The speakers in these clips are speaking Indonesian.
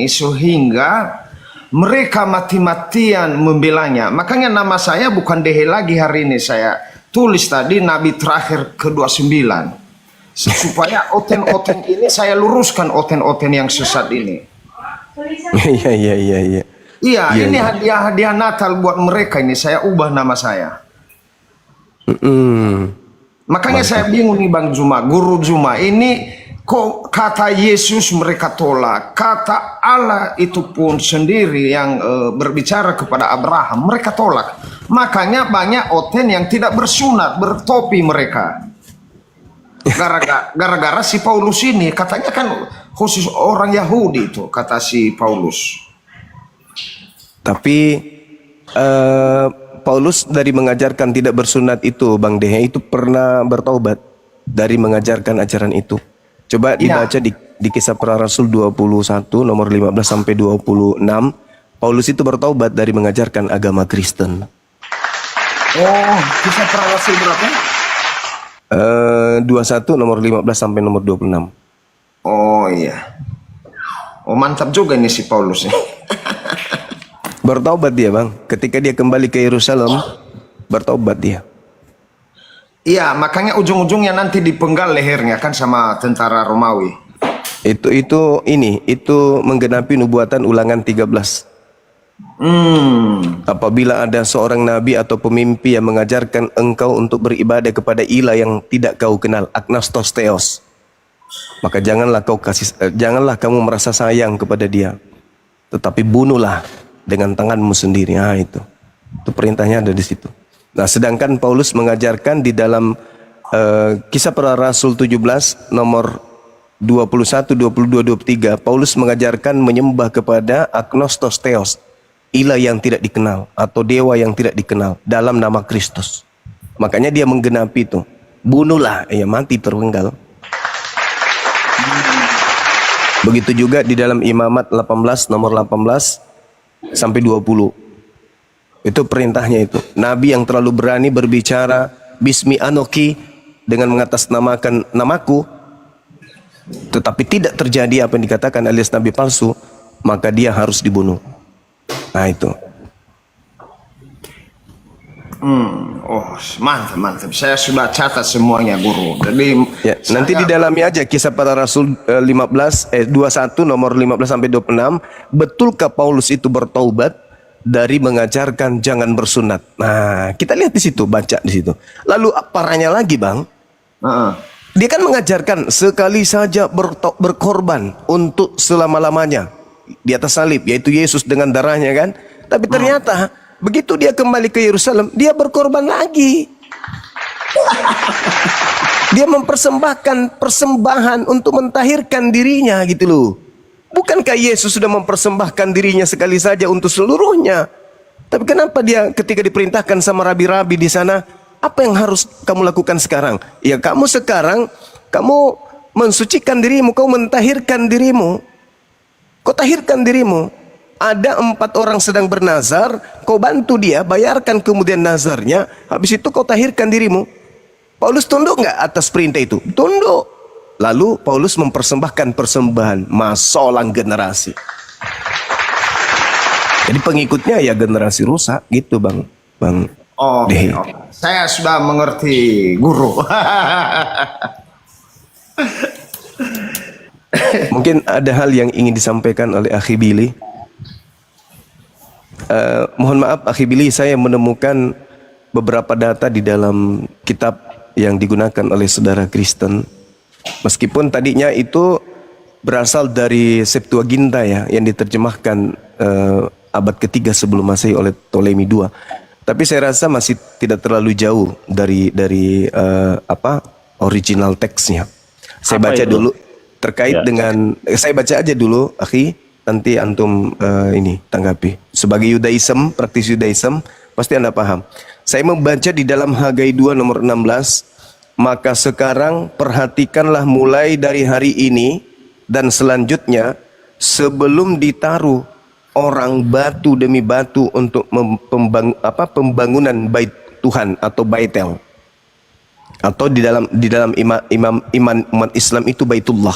sehingga mereka mati-matian membelanya. Makanya nama saya bukan Dehe lagi hari ini. Saya tulis tadi Nabi terakhir ke-29. Supaya oten-oten ini saya luruskan, oten-oten yang sesat ini. Iya. Iya, ini hadiah Natal buat mereka ini. Saya ubah nama saya. Makanya saya bingung nih Bang Juma, Guru Juma. Ini kok kata Yesus mereka tolak, kata Allah itu pun sendiri yang berbicara kepada Abraham mereka tolak. Makanya banyak oten yang tidak bersunat, bertopi mereka. Gara-gara si Paulus ini, katanya kan khusus orang Yahudi itu, kata si Paulus. Tapi Paulus dari mengajarkan tidak bersunat itu, Bang Dehe, itu pernah bertaubat dari mengajarkan ajaran itu. Coba dibaca di Kisah Para Rasul 21 nomor 15 sampai 26. Paulus itu bertaubat dari mengajarkan agama Kristen. Oh, Kisah Para Rasul berapa? 21 nomor 15 sampai nomor 26. Oh iya. Oh mantap juga ini si Paulus nih. Bertaubat dia, Bang. Ketika dia kembali ke Yerusalem, bertaubat dia. Iya, makanya ujung-ujungnya nanti dipenggal lehernya kan sama tentara Romawi. Itu menggenapi nubuatan Ulangan 13. Apabila ada seorang nabi atau pemimpi yang mengajarkan engkau untuk beribadah kepada ilah yang tidak kau kenal, agnostos theos, maka janganlah kamu merasa sayang kepada dia, tetapi bunuhlah dengan tanganmu sendiri. Nah, itu perintahnya ada di situ. Nah, sedangkan Paulus mengajarkan di dalam Kisah Para Rasul 17 nomor 21, 22, 23, Paulus mengajarkan menyembah kepada agnostos theos, ilah yang tidak dikenal atau dewa yang tidak dikenal dalam nama Kristus. Makanya dia menggenapi itu. Bunuhlah, ya mati terpenggal. Begitu juga di dalam Imamat 18 nomor 18 sampai 20. Itu perintahnya itu. Nabi yang terlalu berani berbicara Bismi Anoki dengan mengatasnamakan namaku, tetapi tidak terjadi apa yang dikatakan alias nabi palsu, maka dia harus dibunuh. Nah itu. Oh mantap. Saya sudah catat semuanya Guru. Jadi ya, nanti di dalamnya aja Kisah Para Rasul 21 nomor 15 sampai 26. Betulkah Paulus itu bertaubat dari mengajarkan jangan bersunat? Nah, kita lihat di situ, baca di situ. Lalu parahnya lagi, Bang. Dia kan mengajarkan sekali saja berkorban untuk selama-lamanya di atas salib, yaitu Yesus dengan darahnya kan. Tapi ternyata begitu dia kembali ke Yerusalem, dia berkorban lagi. Dia mempersembahkan persembahan untuk mentahirkan dirinya gitu loh. Bukankah Yesus sudah mempersembahkan dirinya sekali saja untuk seluruhnya? Tapi kenapa dia ketika diperintahkan sama rabi-rabi di sana, apa yang harus kamu lakukan sekarang? Ya kamu sekarang, kamu mensucikan dirimu, kau mentahirkan dirimu. Kau tahirkan dirimu. Ada 4 orang sedang bernazar, kau bantu dia, bayarkan kemudian nazarnya, habis itu kau tahirkan dirimu. Paulus tunduk nggak atas perintah itu? Tunduk. Lalu Paulus mempersembahkan persembahan, masolang generasi. Jadi pengikutnya ya generasi rusak gitu, Bang Dehe. Saya sudah mengerti Guru. Mungkin ada hal yang ingin disampaikan oleh Akhi Billy. Mohon maaf Akhi Billy, saya menemukan beberapa data di dalam kitab yang digunakan oleh saudara Kristen. Meskipun tadinya itu berasal dari Septuaginta ya, yang diterjemahkan abad ketiga sebelum Masehi oleh Ptolemy II. Tapi saya rasa masih tidak terlalu jauh dari original teksnya. Saya baca dulu terkait dengan, saya baca aja dulu, Akhi, nanti antum ini tanggapi. Sebagai Yudaism, praktis Yudaism, pasti Anda paham. Saya membaca di dalam Hagai 2 nomor 16, maka sekarang perhatikanlah mulai dari hari ini dan selanjutnya, sebelum ditaruh orang batu demi batu untuk pembangunan bait Tuhan atau Baitel, atau di dalam iman umat Islam itu Baitullah.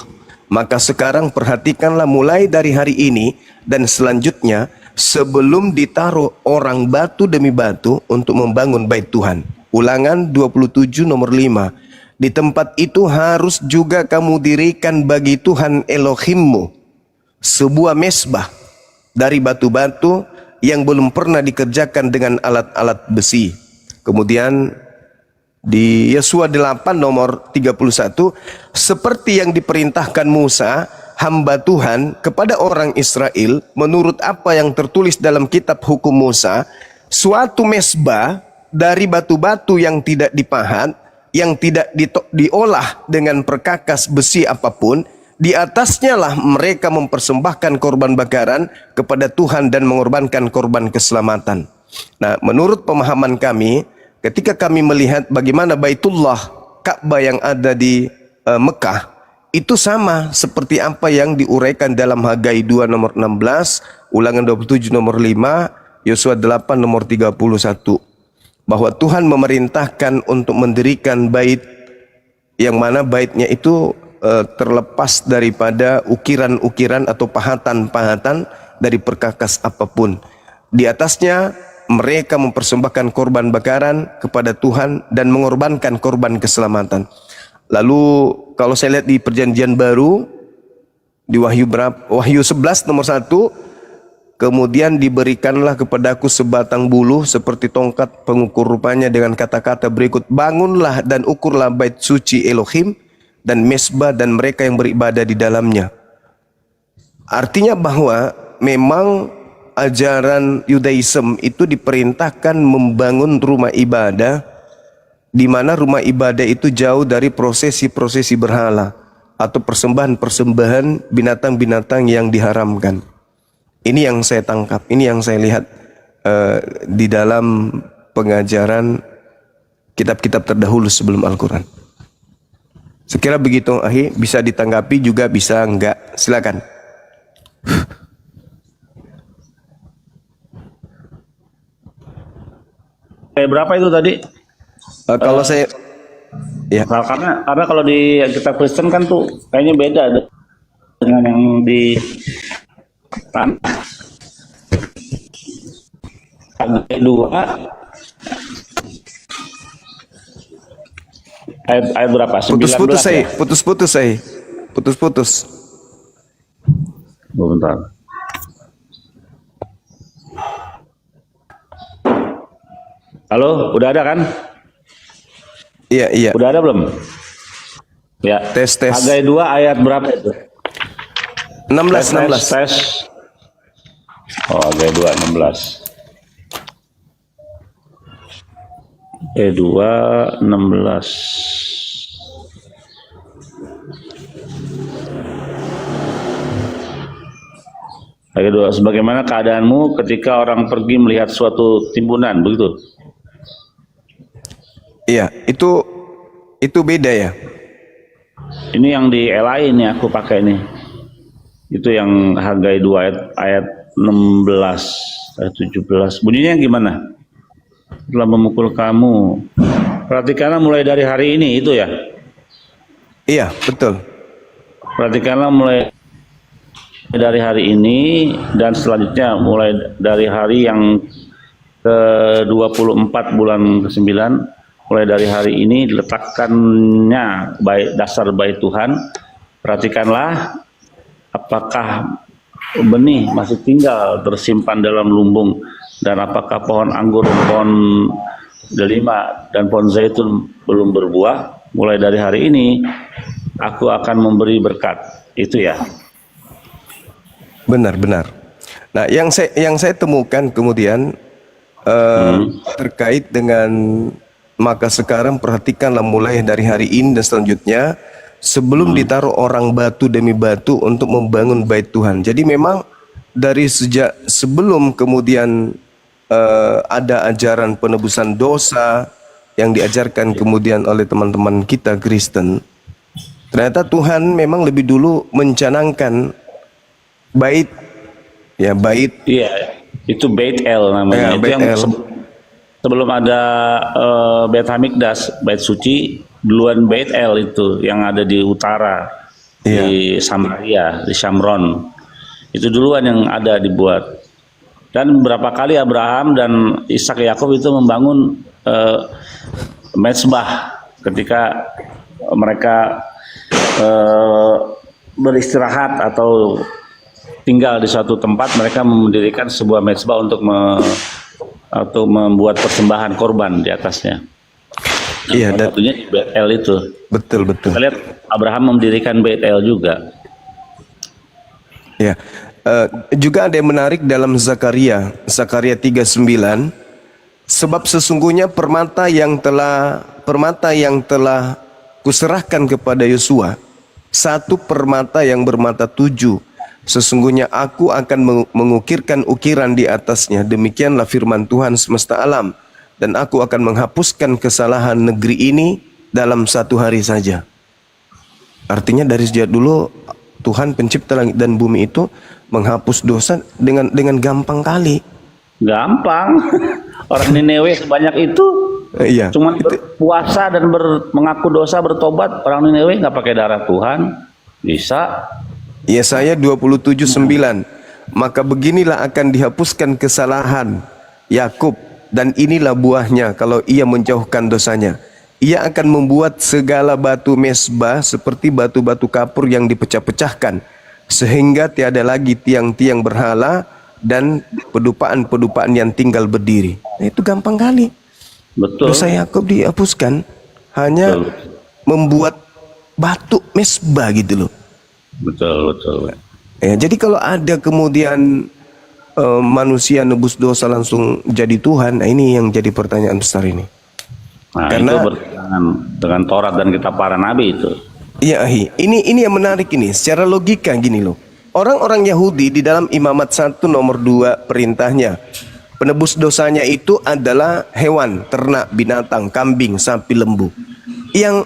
Maka sekarang perhatikanlah mulai dari hari ini dan selanjutnya sebelum ditaruh orang batu demi batu untuk membangun bait Tuhan. Ulangan 27 nomor 5. Di tempat itu harus juga kamu dirikan bagi Tuhan Elohimmu sebuah mesbah dari batu-batu yang belum pernah dikerjakan dengan alat-alat besi. Kemudian di Yosua 8 nomor 31, seperti yang diperintahkan Musa, hamba Tuhan, kepada orang Israel, menurut apa yang tertulis dalam kitab hukum Musa, suatu mesbah dari batu-batu yang tidak dipahat, yang tidak diolah dengan perkakas besi apapun, di atasnya lah mereka mempersembahkan korban bakaran kepada Tuhan dan mengorbankan korban keselamatan. Nah, menurut pemahaman kami, ketika kami melihat bagaimana Baitullah, Ka'bah yang ada di Mekah, itu sama seperti apa yang diuraikan dalam Hagai 2 nomor 16, Ulangan 27 nomor 5, Yosua 8 nomor 31. Bahwa Tuhan memerintahkan untuk mendirikan bait yang mana baitnya itu terlepas daripada ukiran-ukiran atau pahatan-pahatan dari perkakas apapun. Di atasnya mereka mempersembahkan korban bakaran kepada Tuhan dan mengorbankan korban keselamatan. Lalu kalau saya lihat di Perjanjian Baru di Wahyu 11 nomor 1, kemudian diberikanlah kepadaku sebatang buluh seperti tongkat pengukur rupanya dengan kata-kata berikut, bangunlah dan ukurlah bait suci Elohim dan mesbah dan mereka yang beribadah di dalamnya. Artinya bahwa memang ajaran Yudaism itu diperintahkan membangun rumah ibadah, di mana rumah ibadah itu jauh dari prosesi-prosesi berhala atau persembahan-persembahan binatang-binatang yang diharamkan. Ini yang saya tangkap, ini yang saya lihat di dalam pengajaran kitab-kitab terdahulu sebelum Al-Quran. Sekira begitu, Ahi, bisa ditanggapi juga bisa enggak, silakan. Berapa itu tadi? Kalau saya, ya. Karena kalau di kitab Kristen kan tuh kayaknya beda dengan yang di tanah. Hagai 2 ayat berapa? 19 Putus-putus saya. Putus-putus. Bentar. Halo, udah ada kan? Iya. Udah ada belum? Ya. Tes. Hagai 2 ayat berapa itu? 16. Tes. Oh, Hagai 2 16. Hagai 2 16. Hagai 2, sebagaimana keadaanmu ketika orang pergi melihat suatu timbunan, begitu? Iya, itu beda ya. Ini yang di LI ini aku pakai ini. Itu yang Hagai 2 ayat 16, ayat 17. Bunyinya gimana? Telah memukul kamu. Perhatikanlah mulai dari hari ini, itu ya? Iya, betul. Perhatikanlah mulai dari hari ini dan selanjutnya mulai dari hari yang ke-24 bulan ke-9, mulai dari hari ini diletakkannya dasar bait Tuhan. Perhatikanlah apakah benih masih tinggal tersimpan dalam lumbung, dan apakah pohon anggur, pohon delima dan pohon zaitun belum berbuah. Mulai dari hari ini aku akan memberi berkat. Itu ya. Benar. Nah, yang saya temukan kemudian terkait dengan maka sekarang perhatikanlah mulai dari hari ini dan selanjutnya sebelum ditaruh orang batu demi batu untuk membangun bait Tuhan. Jadi memang dari sejak sebelum kemudian ada ajaran penebusan dosa yang diajarkan kemudian oleh teman-teman kita Kristen, ternyata Tuhan memang lebih dulu mencanangkan bait. Iya, itu Bait El namanya. Ya, itu Bait yang El. Sebelum ada Beit Hamikdas, bait suci, duluan Bait El itu yang ada di utara. di Samaria, di Shamron. Itu duluan yang ada dibuat. Dan berapa kali Abraham dan Ishak Yakub itu membangun mezbah ketika mereka beristirahat atau tinggal di suatu tempat, mereka mendirikan sebuah mezbah untuk membuat persembahan korban di atasnya. Iya, Salah satunya di Bet-El itu. betul. Kita lihat Abraham mendirikan Bet-El juga. Ya. Juga ada yang menarik dalam Zakaria 3:9, sebab sesungguhnya permata yang telah kuserahkan kepada Yosua, satu permata yang bermata 7, sesungguhnya aku akan mengukirkan ukiran di atasnya, demikianlah firman Tuhan semesta alam, dan aku akan menghapuskan kesalahan negeri ini dalam 1 hari saja. Artinya dari sejak dulu Tuhan pencipta langit dan bumi itu menghapus dosa dengan gampang kali. Gampang. Orang Nineveh sebanyak itu. Iya. Cuma berpuasa dan mengaku dosa, bertobat. Orang Nineveh nggak pakai darah Tuhan. Bisa. Yesaya 27:9, maka beginilah akan dihapuskan kesalahan Yakub, dan inilah buahnya kalau ia menjauhkan dosanya. Ia akan membuat segala batu mesbah seperti batu-batu kapur yang dipecah-pecahkan, sehingga tiada lagi tiang-tiang berhala dan pedupaan-pedupaan yang tinggal berdiri. Nah, itu gampang kali. Betul. Dosa Yakub dihapuskan hanya Betul. membuat batu mesbah gitu loh. Betul. Ya, jadi kalau ada kemudian manusia nebus dosa langsung jadi Tuhan, nah ini yang jadi pertanyaan besar ini. Nah, Karena- itu bertentangan dengan Taurat dan kitab para nabi itu. Iya, ini yang menarik ini. Secara logika gini loh. Orang-orang Yahudi di dalam Imamat 1 nomor 2 perintahnya, penebus dosanya itu adalah hewan, ternak, binatang, kambing, sapi, lembu. Yang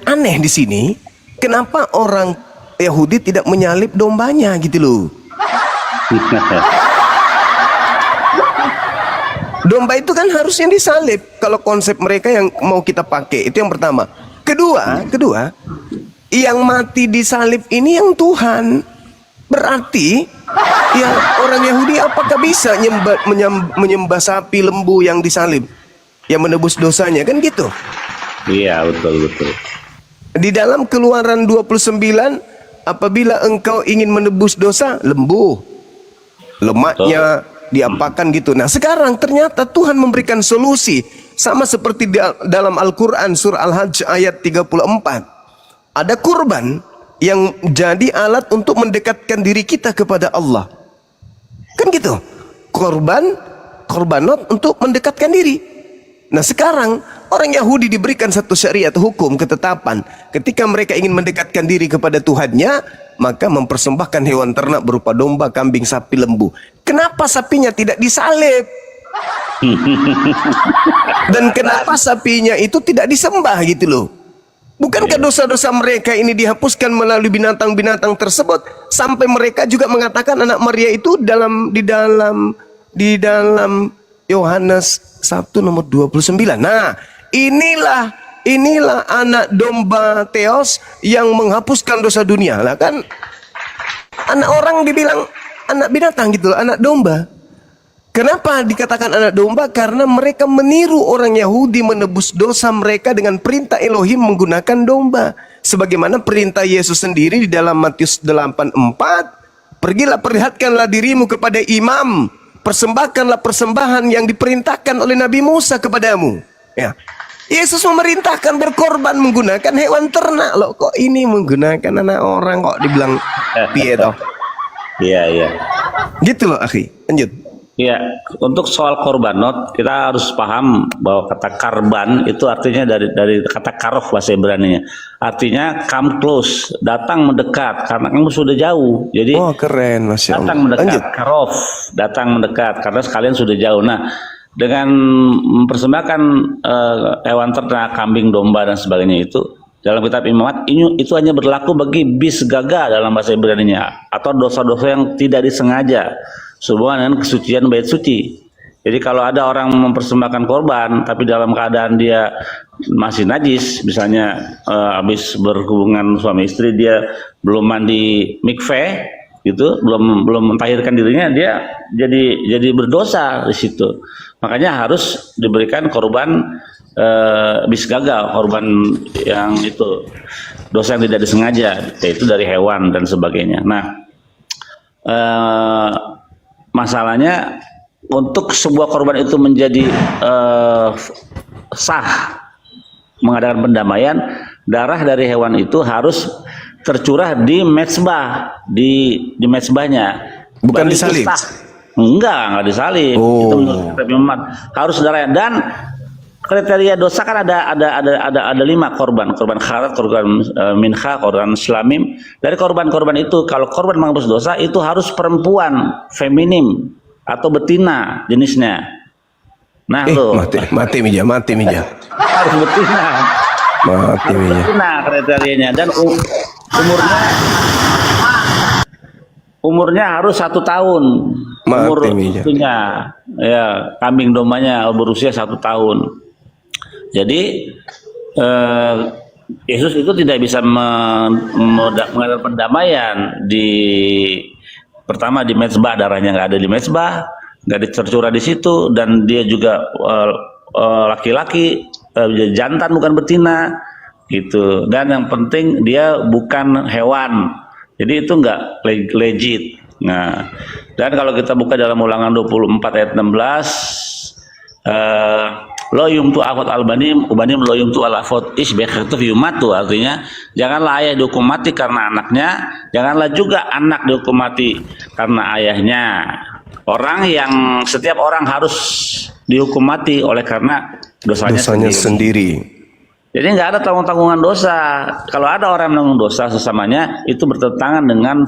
aneh di sini, kenapa orang Yahudi tidak menyalib dombanya gitu loh. Domba itu kan harusnya disalib kalau konsep mereka yang mau kita pakai. Itu yang pertama. Kedua, yang mati disalib ini yang Tuhan. Berarti yang orang Yahudi apakah bisa menyembah sapi, lembu yang disalib, yang menebus dosanya, kan gitu. Iya, betul. Di dalam Keluaran 29, apabila engkau ingin menebus dosa, lembu, lemaknya diapakan gitu. Nah, sekarang ternyata Tuhan memberikan solusi sama seperti dalam Al-Qur'an surah Al-Hajj ayat 34. Ada kurban yang jadi alat untuk mendekatkan diri kita kepada Allah. Kan gitu. Korbanot untuk mendekatkan diri. Nah, sekarang orang Yahudi diberikan satu syariat hukum ketetapan. Ketika mereka ingin mendekatkan diri kepada Tuhannya, maka mempersembahkan hewan ternak berupa domba, kambing, sapi, lembu. Kenapa sapinya tidak disalib? Dan kenapa sapinya itu tidak disembah gitu loh? Bukankah dosa-dosa mereka ini dihapuskan melalui binatang-binatang tersebut, sampai mereka juga mengatakan anak Maria itu di dalam Yohanes 1 nomor 29. Nah, inilah anak domba Theos yang menghapuskan dosa dunia. Lah kan anak orang dibilang anak binatang gitu, anak domba. Kenapa dikatakan anak domba? Karena mereka meniru orang Yahudi menebus dosa mereka dengan perintah Elohim menggunakan domba. Sebagaimana perintah Yesus sendiri di dalam Matius 8:4, pergilah perlihatkanlah dirimu kepada imam, persembahkanlah persembahan yang diperintahkan oleh Nabi Musa kepadamu. Ya. Yesus memerintahkan berkorban menggunakan hewan ternak. Loh, kok ini menggunakan anak orang kok dibilang piye toh? Iya. Gitu loh, akhi. Lanjut. Ya, untuk soal korbanot kita harus paham bahwa kata karban itu artinya dari kata karof bahasa Ibrani-nya. Artinya come close, datang mendekat karena kamu sudah jauh. Jadi Oh, keren, Masya Allah. datang mendekat, Lanjut. karof, datang mendekat karena sekalian sudah jauh. Nah, dengan mempersembahkan hewan ternak, kambing, domba dan sebagainya itu dalam kitab Imamat itu hanya berlaku bagi bis gaga dalam bahasa Ibrani-nya atau dosa-dosa yang tidak disengaja sehubungan dengan kesucian bait suci. Jadi kalau ada orang mempersembahkan korban, tapi dalam keadaan dia masih najis, misalnya habis berhubungan suami istri, dia belum mandi mikveh, gitu, belum mentahirkan dirinya, dia jadi berdosa di situ. Makanya harus diberikan korban bis gagal, korban yang itu dosa yang tidak disengaja, yaitu dari hewan dan sebagainya. Nah, masalahnya untuk sebuah korban itu menjadi sah mengadakan pendamaian, darah dari hewan itu harus tercurah di mezbah, di mezbahnya. Bukan Baru itu disalib? sah. Enggak disalib. Oh. Itu menurut kitab Imam Ahmad. Harus darah. Dan kriteria dosa kan ada 5 korban kharat, korban minha, korban selamim. Dari korban-korban itu, kalau korban menghapus dosa itu harus perempuan, feminim atau betina jenisnya. Nah, tuh Mati mija. harus betina. Mati mija. Betina kriterianya, dan umurnya harus 1 tahun. Mati, Umur Mija. itunya, ya, kambing dombanya berusia 1 tahun. Jadi Yesus itu tidak bisa mengadakan pendamaian pertama di mezbah, darahnya nggak ada di mezbah, nggak tercurah di situ, dan dia juga laki-laki, jantan bukan betina, gitu. Dan yang penting dia bukan hewan, jadi itu nggak legit. Nah, dan kalau kita buka dalam Ulangan 24 ayat 16, lo yumtu afot albanim ubanim lo yumtu alafot isbekhtuf yumatu, artinya janganlah ayah dihukum mati karena anaknya, janganlah juga anak dihukum mati karena ayahnya. Setiap orang harus dihukum mati oleh karena dosanya sendiri. Jadi nggak ada tanggung-tanggungan dosa. Kalau ada orang menanggung dosa sesamanya, itu bertentangan dengan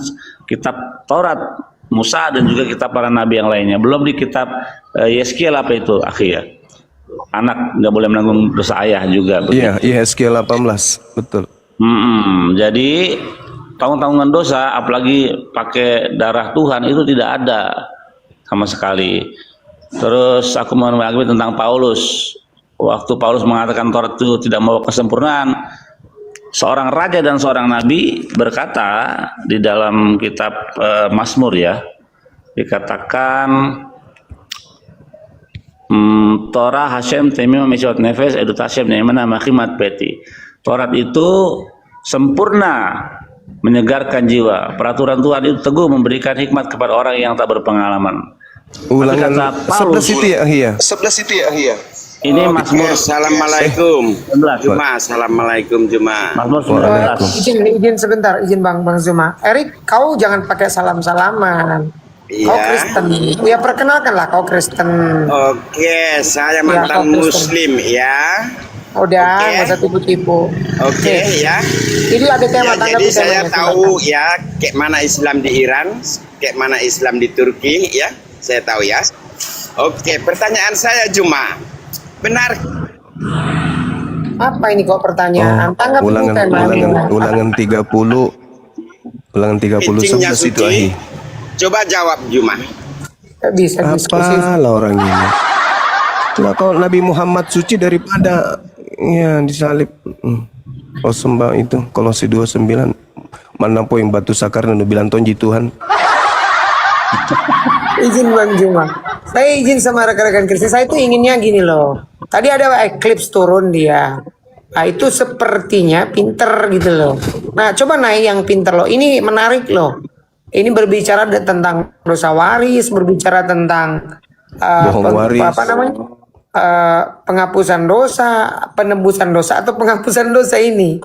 kitab Taurat Musa dan juga kitab para nabi yang lainnya. Belum di kitab Yeskiel apa itu, ya. Anak nggak boleh menanggung dosa ayah juga. Iya, Yeskiel 18, betul. Jadi tanggung-tanggungan dosa, apalagi pakai darah Tuhan, itu tidak ada sama sekali. Terus aku mau mengakui tentang Paulus. Waktu Paulus mengatakan Taurat itu tidak membawa kesempurnaan, seorang raja dan seorang nabi berkata di dalam kitab Mazmur, ya, dikatakan Torah Hashem temim meshot nefes edut Hashem neemana makimat peti. Taurat itu sempurna, menyegarkan jiwa. Peraturan Tuhan itu teguh, memberikan hikmat kepada orang yang tak berpengalaman. Ulangan 11 itu ya, iya. Ini Mazmur. Assalamualaikum. Juma, assalamualaikum Juma. Mazmur 19. Izin sebentar, izin Bang Zuma. Erik, kau jangan pakai salam-salaman. Kau Iya. Kristen. Ya perkenalkanlah kau Kristen. Oke, saya Ya, mantan kau Kristen. Muslim ya. Udah, Oke. nggak usah tipu-tipu. Oke ya. Ini ada tema Ya, tanggapi jadi saya temanya, tahu silakan. ya kayak mana Islam di Iran, kayak mana Islam di Turki ya. Saya tahu ya. Oke, pertanyaan saya Juma. Benar Apa ini kok pertanyaan? Tanggapi Ulangan 30 kencingnya 11 itu, suci? Coba jawab Juma. Bisa diskusi. Apalah orang ini. Nah, kalau Nabi Muhammad suci daripada ya disalib. Oh sembah itu Kolose 29. Mana po yang batu sakar nu bilang tonji Tuhan. Izin Bang Juma. Saya izin sama rekan-rekan Kristen. Saya tuh inginnya gini loh. Tadi ada Eclipse turun dia. Nah itu sepertinya pinter gitu loh. Nah coba naik yang pinter loh. Ini menarik loh. Ini berbicara tentang dosa waris, berbicara tentang Bohong waris. apa namanya? Penghapusan dosa, penebusan dosa atau penghapusan dosa ini.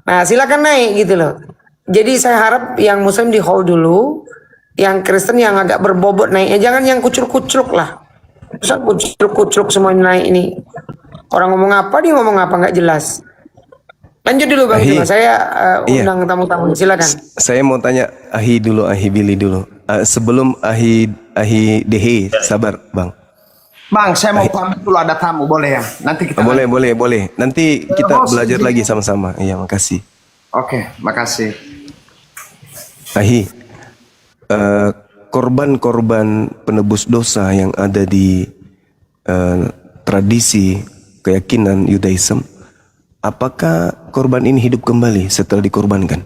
Nah silakan naik gitu loh. Jadi saya harap yang Muslim di hold dulu, yang Kristen yang agak berbobot naiknya, jangan yang kucluk-kucluk lah. Masa kucluk-kucluk semuanya naik ini. Orang ngomong apa, dia ngomong apa nggak jelas. Lanjut dulu Bang Ahi. Juma, saya Iya. undang tamu-tamu, silakan. Saya mau tanya Ahi dulu, Ahi Billy dulu. Sebelum Ahi Dehe, sabar Bang. Bang, saya mau pamit dulu, ada tamu, boleh ya? Nanti kita Boleh. Nanti kita belajar lagi sama-sama. Iya, makasih. Oke, makasih. Ahi, korban-korban penebus dosa yang ada di tradisi keyakinan Yudaism, apakah korban ini hidup kembali setelah dikorbankan?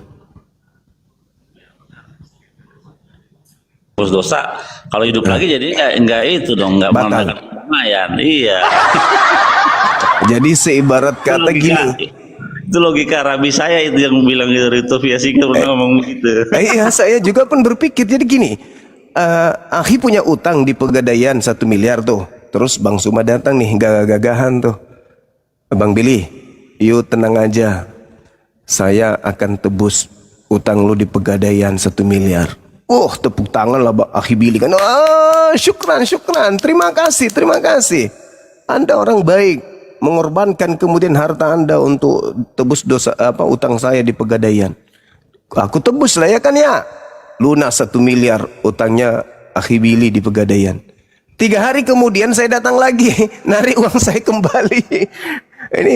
Terus dosa kalau hidup lagi jadi nggak itu dong, nggak Batal. menggunakan lumayan. Iya. Jadi seibarat kata gini. Itu logika Rabi saya itu yang bilang gitu, via singkat pernah ngomong begitu. Iya, saya juga pun berpikir. Jadi gini, Akhi punya utang di Pegadaian 1 miliar tuh. Terus Bang Suma datang nih, gagah-gagahan tuh. Bang Billy, yuk tenang aja. Saya akan tebus utang lu di Pegadaian 1 miliar. Tepuk tangan lah Akhi Billy kan. Syukran. Terima kasih. Anda orang baik, mengorbankan kemudian harta Anda untuk tebus dosa utang saya di Pegadaian. Aku tebus lah ya kan ya. Lunas 1 miliar utangnya Akhi Billy di Pegadaian. 3 hari kemudian saya datang lagi, narik uang saya kembali. Ini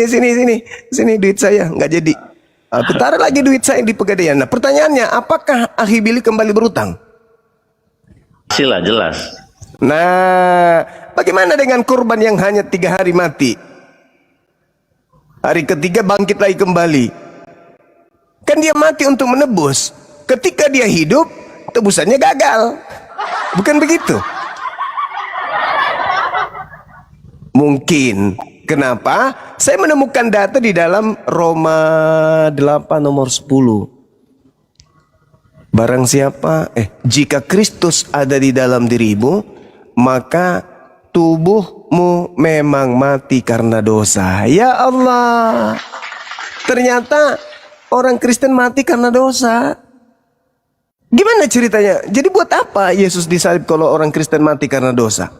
sini duit saya nggak jadi. Aku taruh lagi duit saya di Pegadaian. Nah pertanyaannya, apakah Akhi Billy kembali berutang? Sila jelas. Nah, bagaimana dengan korban yang hanya 3 hari mati? Hari ketiga bangkit lagi kembali. Kan dia mati untuk menebus. Ketika dia hidup, tebusannya gagal. Bukan begitu? Mungkin. Kenapa? Saya menemukan data di dalam Roma 8 nomor 10. Barang siapa, jika Kristus ada di dalam dirimu, maka tubuhmu memang mati karena dosa. Ya Allah. Ternyata orang Kristen mati karena dosa. Gimana ceritanya? Jadi buat apa Yesus disalib kalau orang Kristen mati karena dosa?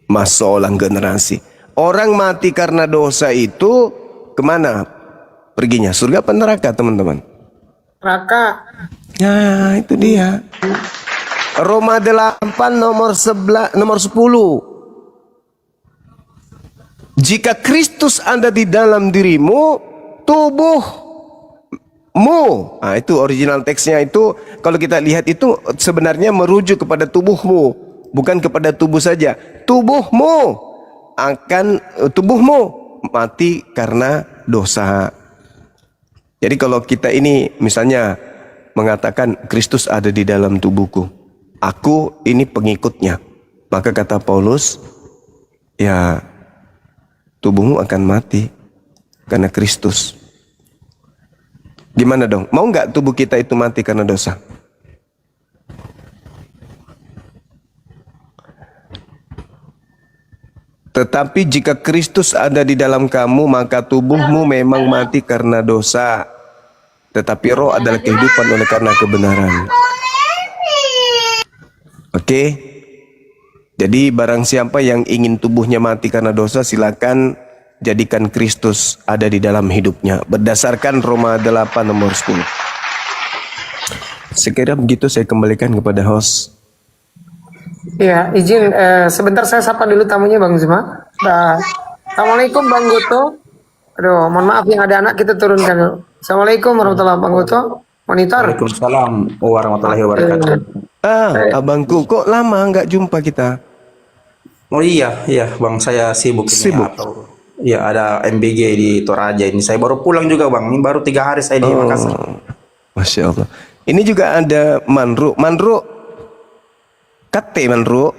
Masalah generasi. Orang mati karena dosa itu kemana perginya? Surga apa neraka teman-teman? Neraka. Ya itu dia. Roma 8 nomor 10. Jika Kristus ada di dalam dirimu, tubuhmu. Nah, itu original teksnya itu kalau kita lihat itu sebenarnya merujuk kepada tubuhmu, bukan kepada tubuh saja. Tubuhmu mati karena dosa. Jadi kalau kita ini misalnya mengatakan Kristus ada di dalam tubuhku, aku ini pengikutnya, maka kata Paulus, ya tubuhmu akan mati karena Kristus. Gimana dong? Mau nggak tubuh kita itu mati karena dosa? Tetapi jika Kristus ada di dalam kamu, maka tubuhmu memang mati karena dosa. Tetapi roh adalah kehidupan oleh karena kebenaran. Oke? Jadi barang siapa yang ingin tubuhnya mati karena dosa, silakan jadikan Kristus ada di dalam hidupnya. Berdasarkan Roma 8 nomor 10. Sekira begitu saya kembalikan kepada host. Ya, izin sebentar saya sapa dulu tamunya Bang Zuma. Assalamualaikum Bang Goto. Aduh, mohon maaf yang ada anak kita turunkan dulu. Assalamualaikum warahmatullahi wabarakatuh, Bang Goto. Monitor. Waalaikumsalam warahmatullahi wabarakatuh. Abangku, kok lama nggak jumpa kita? Oh iya Bang, saya sibuk ini. Sibuk? Iya, ada MBG di Toraja ini. Saya baru pulang juga Bang. Ini baru 3 hari saya di Makassar. Masya Allah. Ini juga ada Manru. Kate Manru.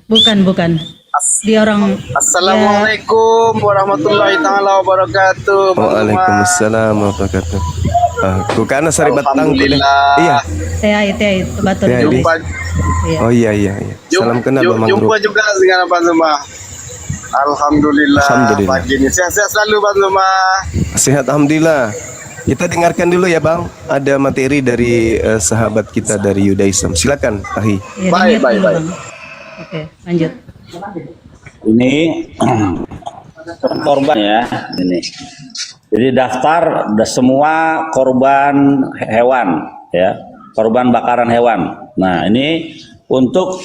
Bukan. Dia orang. Assalamualaikum warahmatullahi taala wabarakatuh. Waalaikumsalam warahmatullahi wabarakatuh. Ku kana sari batang tu deh. Iya. Teh betul. Teh, Jumpa. Iya. Oh iya. Salam kenal Bang Manru. Jumpa juga dengan Pak Zuma. Alhamdulillah. Pagi ini sehat-sehat selalu Pak Zuma. Sehat alhamdulillah. Kita dengarkan dulu ya Bang. Ada materi dari sahabat kita dari Yudaism. Silakan Tahi. Ya, Baik. Bang. Oke, lanjut. Ini korban ya, ini. Jadi daftar semua korban hewan ya, korban bakaran hewan. Nah, ini untuk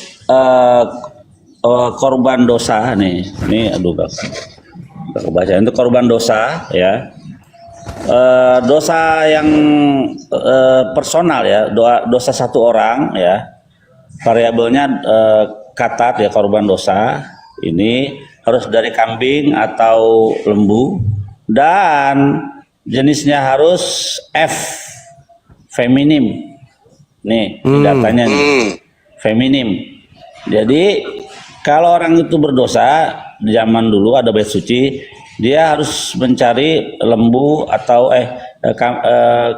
korban dosa nih. Ini aduh gak kebaca. Untuk korban dosa ya. Dosa yang personal ya, dosa satu orang ya. Variabelnya katat ya korban dosa ini harus dari kambing atau lembu dan jenisnya harus feminim. Nih datanya nih feminim. Jadi kalau orang itu berdosa di zaman dulu ada bait suci, dia harus mencari lembu atau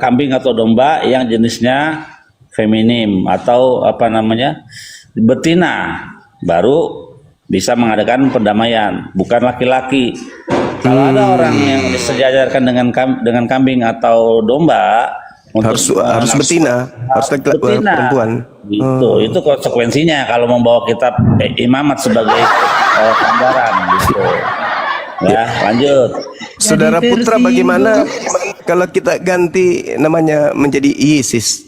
kambing atau domba yang jenisnya feminim atau apa namanya betina, baru bisa mengadakan pendamaian, bukan laki-laki. Kalau ada orang yang disejajarkan dengan kambing atau domba, harus betina, harus betina. perempuan. Itu konsekuensinya kalau membawa kitab imamat sebagai gambaran gitu. Ya, lanjut. Saudara Jadi Putra, versi bagaimana kalau kita ganti namanya menjadi Yesus?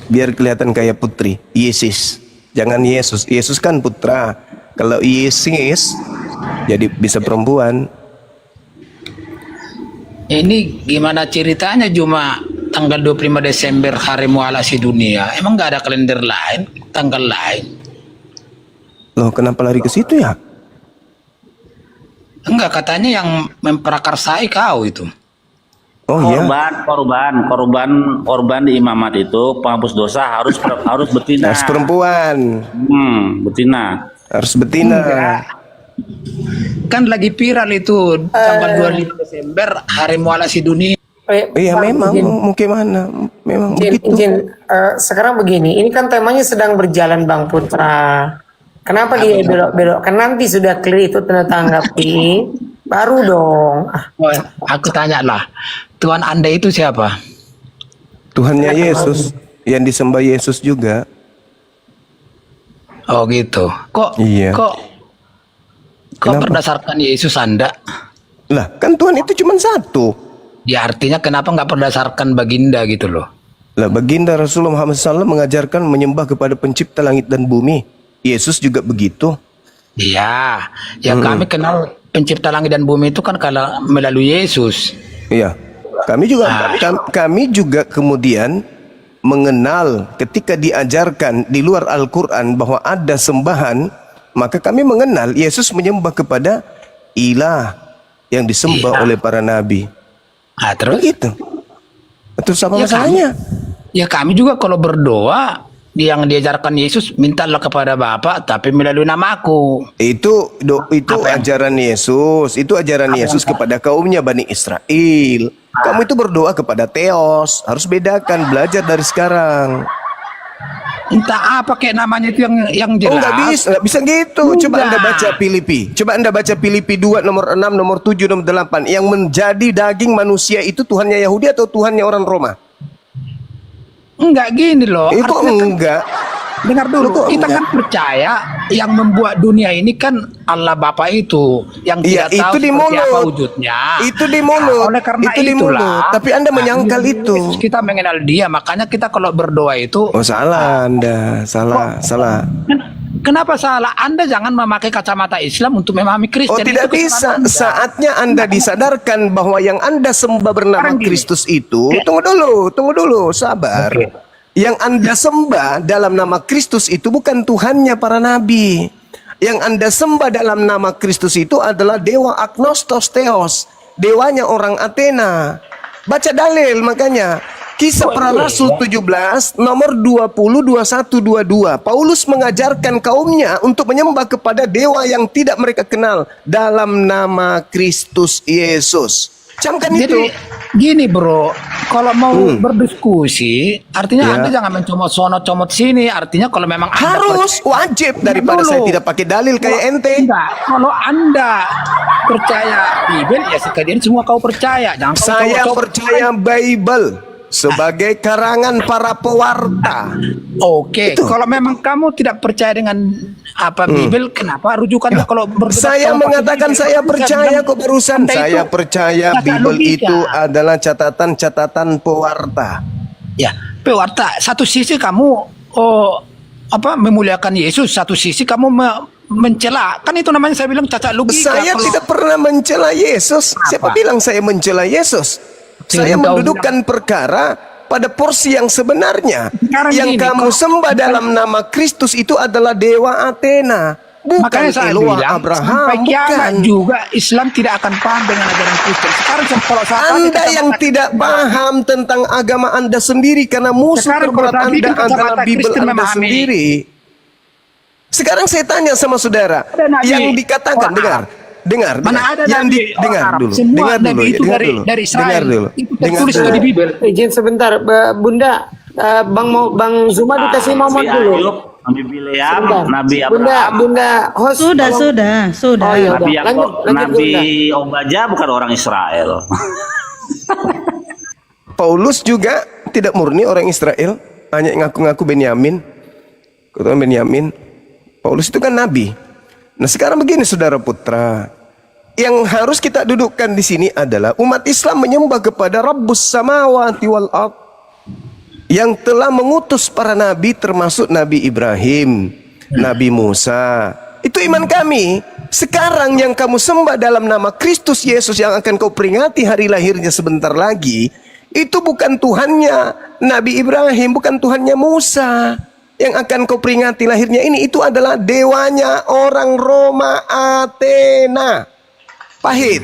Biar kelihatan kayak putri. Yesus. Jangan Yesus. Yesus kan putra. Kalau Yesus jadi bisa perempuan. Ini gimana ceritanya cuma tanggal 25 Desember Hari Mualasi Dunia? Emang nggak ada kalender lain, tanggal lain? Loh, kenapa lari ke situ ya? Enggak, katanya yang memprakarsai kau itu. Oh iya. Korban di imamat itu penghapus dosa harus betina. Harus perempuan. Betina. Harus betina. Kan lagi viral itu tanggal 25 Desember Hari Mualasi Dunia. Iya, memang mungkin mana? Memang begitu. Sekarang begini, ini kan temanya sedang berjalan Bang Putra. Kenapa dia belok-belok? Kan nanti sudah clear itu tanda tanggapi, baru dong. Oh, aku tanya lah, Tuhan Anda itu siapa? Tuhannya Yesus, yang disembah Yesus juga. Oh gitu. Kok Kenapa? berdasarkan Yesus Anda? Lah, kan Tuhan itu cuma satu. Ya artinya kenapa nggak berdasarkan baginda gitu loh? Lah, baginda Rasulullah Muhammad SAW mengajarkan menyembah kepada pencipta langit dan bumi. Yesus juga begitu. Iya, yang kami kenal pencipta langit dan bumi itu kan kalau melalui Yesus. Iya. Kami juga kemudian mengenal ketika diajarkan di luar Al-Qur'an bahwa ada sembahan, maka kami mengenal Yesus menyembah kepada ilah yang disembah oleh para nabi. Terus? Begitu. Terus apa masalahnya? Ya kami juga kalau berdoa yang diajarkan Yesus, mintalah kepada Bapa tapi melalui namaku. Itu ajaran Yesus, itu ajaran Yesus kepada kaumnya Bani Israel. Kamu itu berdoa kepada Theos, harus bedakan, belajar dari sekarang. Entah apa kayak namanya itu yang Oh, jelas. nggak bisa gitu. Coba Anda baca Filipi. Coba Anda baca Filipi 2 nomor 6, nomor 7, nomor 8. Yang menjadi daging manusia itu Tuhannya Yahudi atau Tuhannya orang Roma? Enggak gini loh. Itu Artinya enggak. Dengar dulu, kita kan percaya yang membuat dunia ini kan Allah Bapa itu yang Iya, tidak tahu itu di seperti apa mulut. wujudnya. Itu di mulut. Oleh karena Itu di itulah, mulut. Tapi Anda menyangkal itu. Kita mengenal dia, makanya kita kalau berdoa itu. Oh, salah Anda. Salah. Kenapa salah? Anda jangan memakai kacamata Islam untuk memahami Kristen. Oh, tidak Itu bisa. kesalahan Anda. Saatnya Anda disadarkan bahwa yang Anda sembah bernama Sekarang gini. Kristus itu, tunggu dulu, sabar. Oke. Yang Anda sembah dalam nama Kristus itu bukan Tuhannya para nabi. Yang Anda sembah dalam nama Kristus itu adalah dewa Agnostos Theos, dewanya orang Athena. Baca dalil makanya. Kisah Para Rasul 17 nomor 20, 21, 22. Paulus mengajarkan kaumnya untuk menyembah kepada dewa yang tidak mereka kenal dalam nama Kristus Yesus. Camkan Jadi itu. gini bro, kalau mau berdiskusi, artinya Anda jangan mencomot sono comot sini. Artinya kalau memang Anda Harus wajib daripada saya tidak pakai dalil kayak ente. Enggak, kalau Anda percaya Bible ya sekalian semua kau percaya. Jangan kau Saya comot-comot. percaya Bible sebagai karangan para pewarta. Oke, kalau memang kamu tidak percaya dengan apa Bible, kenapa rujukannya kalau berdebat Saya kalau pakai mengatakan Bible? saya Bisa percaya bilang kok barusan. Anda Saya itu percaya cacat Bible logika. itu adalah catatan-catatan pewarta. Ya, pewarta. Satu sisi kamu memuliakan Yesus, satu sisi kamu mencela. Kan itu namanya saya bilang cacat logika. Saya Kalau- tidak pernah mencela Yesus. Siapa bilang saya mencela Yesus? Saya Kau mendudukan perkara pada porsi yang sebenarnya. Sekarang Yang gini, kamu sembah dalam nama Kristus itu adalah dewa Athena, bukan Makanya saya Eloah bilang, Abraham, sampai kiamat bukan. juga Islam tidak akan paham dengan ajaran Kristen. Sekarang kalau saya Anda yang tidak paham tentang agama Anda sendiri karena musuh Sekarang terberat kalau saya Anda bikin adalah kacamata Bible Kristen Anda memahami. sendiri. Sekarang saya tanya sama saudara, Ada nabi yang dikatakan, orang dengar, Mana ada yang nabi orang dengar Arab? dulu, Semua dengar nabi dulu, itu dengar dari dulu, Israel. dengar dulu, Itu dengar tertulis dulu. di Bible. Izin sebentar, Bunda. Bang Zuma dikasih Muhammad Nabi dulu. Ayub, Nabi Bileam, Sebentar. Nabi Bunda, Abraham, Bunda host. Sudah, tolong. sudah. Oh, iya. Nabi Lanjut, Yakub, lanjut, Nabi Bunda. Obadjah bukan orang Israel. Paulus juga tidak murni orang Israel, hanya ngaku-ngaku Benyamin. Keturunan Benyamin. Paulus itu kan nabi. Nah, sekarang begini saudara putra. Yang harus kita dudukkan di sini adalah umat Islam menyembah kepada Rabbus Samawati wal Ard, yang telah mengutus para nabi termasuk Nabi Ibrahim, Nabi Musa. Itu iman kami. Sekarang yang kamu sembah dalam nama Kristus Yesus yang akan kau peringati hari lahirnya sebentar lagi, itu bukan Tuhannya Nabi Ibrahim, bukan Tuhannya Musa yang akan kau peringati lahirnya ini. Itu adalah dewanya orang Roma, Athena. Pahit.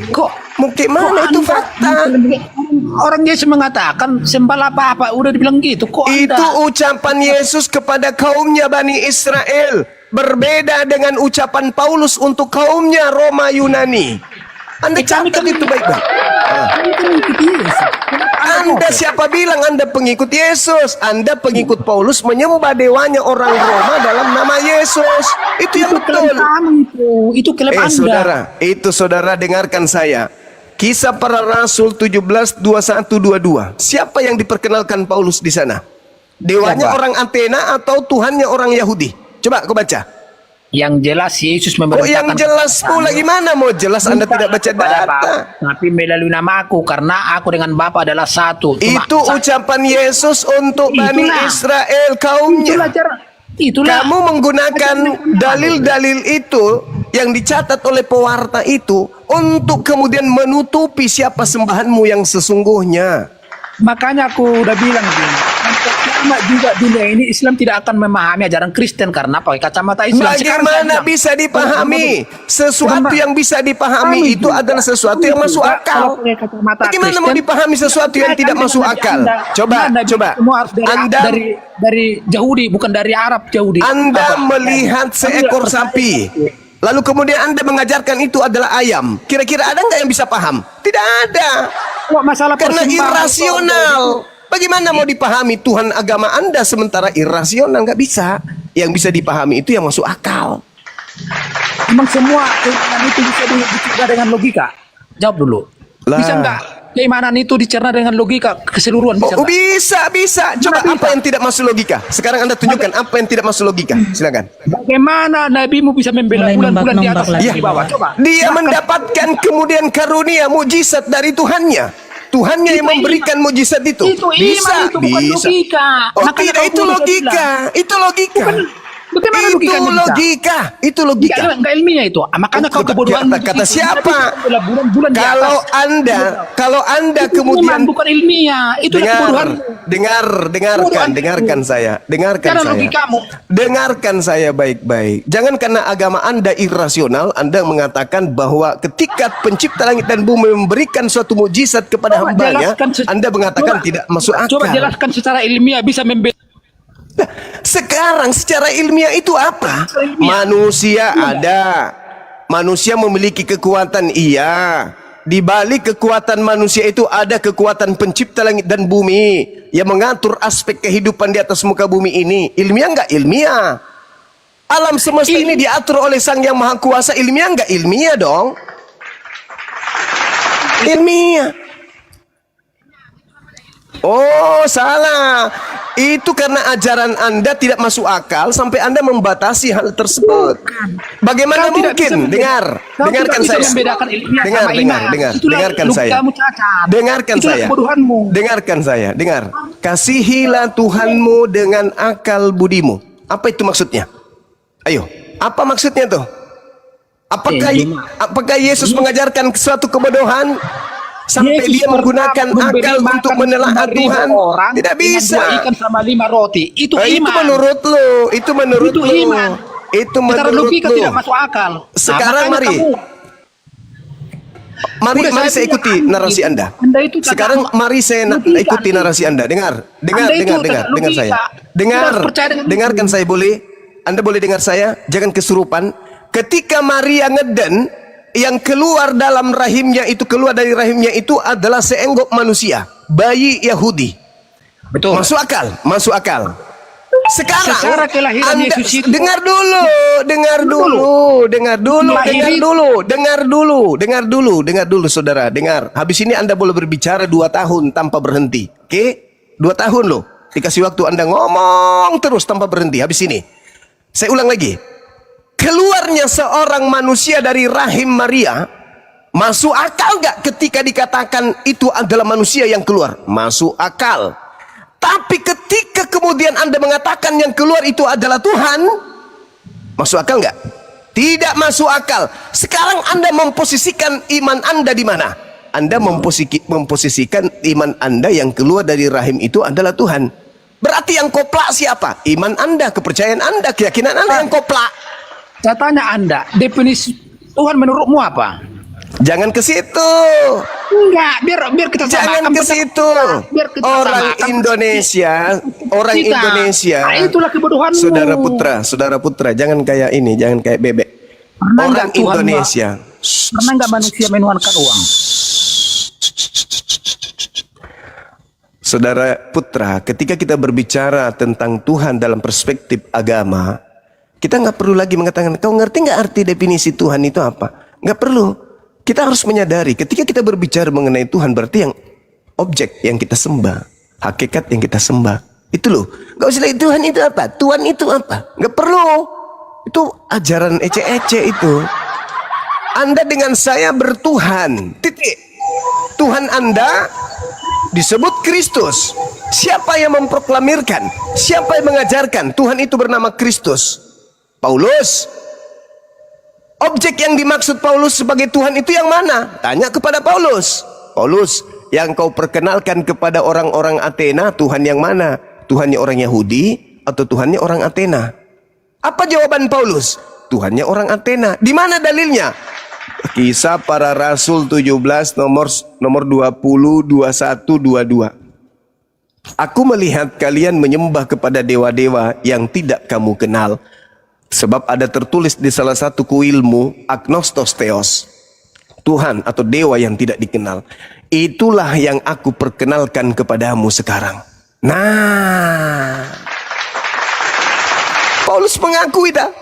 Mungkin mana itu fakta? Orang Yesus mengatakan sembah apa-apa, udah dibilang gitu. Kok Itu Anda? ucapan Yesus kepada kaumnya Bani Israel. Berbeda dengan ucapan Paulus untuk kaumnya Roma Yunani. Anda catat itu baik-baik. Anda siapa bilang Anda pengikut Yesus? Anda pengikut Paulus menyembah dewanya orang Roma dalam nama Yesus. Itu yang betul. Itu klaim Anda. Saudara, itu saudara dengarkan saya. Kisah para Rasul 17, 21, 22. Siapa yang diperkenalkan Paulus di sana? Dewanya Siapa? orang Athena atau Tuhannya orang Yahudi? Coba kau baca. Yang jelas Yesus Oh, memerintahkan. yang jelas pula gimana mau jelas Anda tidak baca kepada data. Bapa, tapi melalui namaku karena aku dengan Bapa adalah satu. Cuma Itu ucapan Yesus untuk Bani Itulah. Israel itulah kaumnya. itulah. Kamu menggunakan dalil-dalil itu yang dicatat oleh pewarta itu untuk kemudian menutupi siapa sembahanmu yang sesungguhnya. Makanya aku udah bilang gini, sampai kiamat juga dunia ini Islam tidak akan memahami ajaran Kristen karena pakai kacamata Islam. Sekarang Bagaimana saya bilang, bisa dipahami? Sesuatu Karena yang bisa dipahami kami itu juga- adalah sesuatu yang kami masuk juga akal. kalau pakai kacamata Bagaimana mau Kristen, dipahami sesuatu yang kami tidak dengan masuk Nabi akal? Anda. Coba, Nabi coba. semua harus Anda dari Yahudi, bukan dari Arab Yahudi. Anda Apa? melihat seekor sapi, lalu kemudian Anda mengajarkan itu adalah ayam. Kira-kira ada nggak yang bisa paham? Tidak ada. Kok masalah Karena persembahan irasional. Bagaimana mau dipahami Tuhan agama Anda sementara irasional? Nggak bisa. Yang bisa dipahami itu yang masuk akal. Emang semua keimanan itu bisa dicerna dengan logika? Jawab dulu. Lah. Bisa nggak keimanan itu dicerna dengan logika keseluruhan? Bisa Oh, nggak? bisa. Coba Mana apa bisa? yang tidak masuk logika? Sekarang Anda tunjukkan apa yang tidak masuk logika. Silakan. Bagaimana nabimu bisa membela Mulai bulan-bulan di nombak-nombak atas lagi. dan di bawah? Coba. Dia Silahkan. mendapatkan kemudian karunia mujizat dari Tuhannya. Tuhannya yang Itu memberikan mujizat itu. Itu iman, itu bukan logika. Oh, Makanya tidak, kalau itu Paulus logika. Itu logika. Bagaimana Itu logikanya bisa? logika. Itu logika. Enggak ilmiah itu. Makanya kau kebodohan. Kata siapa? Bulan-bulan di Kalau atas. Anda Itu kemudian iman, bukan ilmiah. Itu kebodohan. dengarkan saya. Karena logikamu. Dengarkan saya baik-baik. Jangan karena agama Anda irasional, Anda mengatakan bahwa ketika pencipta langit dan bumi memberikan suatu mujizat kepada Coba hambanya, jelaskan Anda mengatakan coba- tidak masuk akal. Coba jelaskan secara ilmiah bisa membela. Sekarang secara ilmiah itu apa? Manusia ada. Manusia memiliki kekuatan, iya. Di balik kekuatan manusia itu ada kekuatan pencipta langit dan bumi yang mengatur aspek kehidupan di atas muka bumi ini. Ilmiah enggak? Ilmiah. Alam semesta ini diatur oleh Sang Yang Maha Kuasa. Ilmiah enggak? Ilmiah dong. Ilmiah. Oh, salah. Itu karena ajaran Anda tidak masuk akal sampai Anda membatasi hal tersebut. Bagaimana Kau tidak bisa mungkin? kau Dengarkan tidak bisa saya. membedakan ilmiah Dengar, sama dengar, iman. dengar. Itulah Dengarkan saya. logikamu cacat. Dengarkan Itulah saya. kebodohanmu. Dengarkan saya. Dengar. Kasihilah Tuhanmu dengan akal budimu. Apa itu maksudnya? Ayo, apa maksudnya tuh? Apakah Yesus mengajarkan suatu kebodohan? sampai Yesus dia menggunakan pertama memberi akal untuk makan menelaah 5.000 Tuhan. orang Tidak dengan bisa. 2 ikan sama 5 roti. Itu Nah, iman. itu menurut lo, itu menurut Itu lo. iman. Itu Secara menurut logika lo. tidak masuk akal. Sekarang makanya mari. kamu- Mari Udah saya saya ikuti bilang, narasi gitu. Anda. Anda itu tak Sekarang tahu mari saya logika, ikuti nih. narasi Anda. Dengar Anda itu tak dengar logika. saya. Kita Dengar, harus percaya dengan dengarkan itu. saya boleh. Anda boleh dengar saya, jangan kesurupan. Ketika Maria ngeden, yang keluar dalam rahimnya itu, keluar dari rahimnya itu adalah seenggok manusia, bayi Yahudi. Betul. Masuk akal, masuk akal. Sekarang Secara kelahiran Anda, Yesus itu- dengar dulu, dengar dulu, saudara, dengar. Habis ini Anda boleh berbicara 2 tahun tanpa berhenti, oke? 2 tahun loh, dikasih waktu Anda ngomong terus tanpa berhenti. Habis ini, saya ulang lagi. Keluarnya seorang manusia dari rahim Maria, masuk akal gak ketika dikatakan itu adalah manusia yang keluar? Masuk akal. Tapi ketika kemudian Anda mengatakan yang keluar itu adalah Tuhan, masuk akal nggak? Tidak masuk akal. Sekarang Anda memposisikan iman Anda di mana? Anda memposisikan iman Anda yang keluar dari rahim itu adalah Tuhan. Berarti yang koplak siapa? Iman Anda, kepercayaan Anda, keyakinan Anda yang koplak. Saya tanya Anda, definisi Tuhan menurutmu apa? Jangan ke situ. Enggak, biar kita Jangan samakan ke betul. situ. Biar kita Orang samakan. Indonesia, orang Kita. Indonesia. Nah, itulah kebodohanmu. Saudara putra, jangan kayak ini, jangan kayak bebek. Pernah Orang nggak Tuhan Indonesia. Pernah nggak manusia menuhankan uang? Saudara putra, ketika kita berbicara tentang Tuhan dalam perspektif agama, kita nggak perlu lagi mengatakan, kau ngerti nggak arti definisi Tuhan itu apa? Nggak perlu. Kita harus menyadari, ketika kita berbicara mengenai Tuhan, berarti yang objek yang kita sembah, hakikat yang kita sembah. Itu loh. Nggak usah lagi Tuhan itu apa? Tuhan itu apa? Nggak perlu. Itu ajaran ece-ece itu. Anda dengan saya bertuhan. Titik. Tuhan Anda disebut Kristus. Siapa yang memproklamirkan? Siapa yang mengajarkan? Tuhan itu bernama Kristus. Paulus. Objek yang dimaksud Paulus sebagai Tuhan itu yang mana? Tanya kepada Paulus. Paulus, yang kau perkenalkan kepada orang-orang Athena, Tuhan yang mana? Tuhannya orang Yahudi atau Tuhannya orang Athena? Apa jawaban Paulus? Tuhannya orang Athena. Di mana dalilnya? Kisah Para Rasul 17 nomor 20, 21, 22. Aku melihat kalian menyembah kepada dewa-dewa yang tidak kamu kenal. Sebab ada tertulis di salah satu kuilmu, agnostos theos, Tuhan atau dewa yang tidak dikenal. Itulah yang aku perkenalkan kepadamu sekarang. Nah, Paulus mengakui dah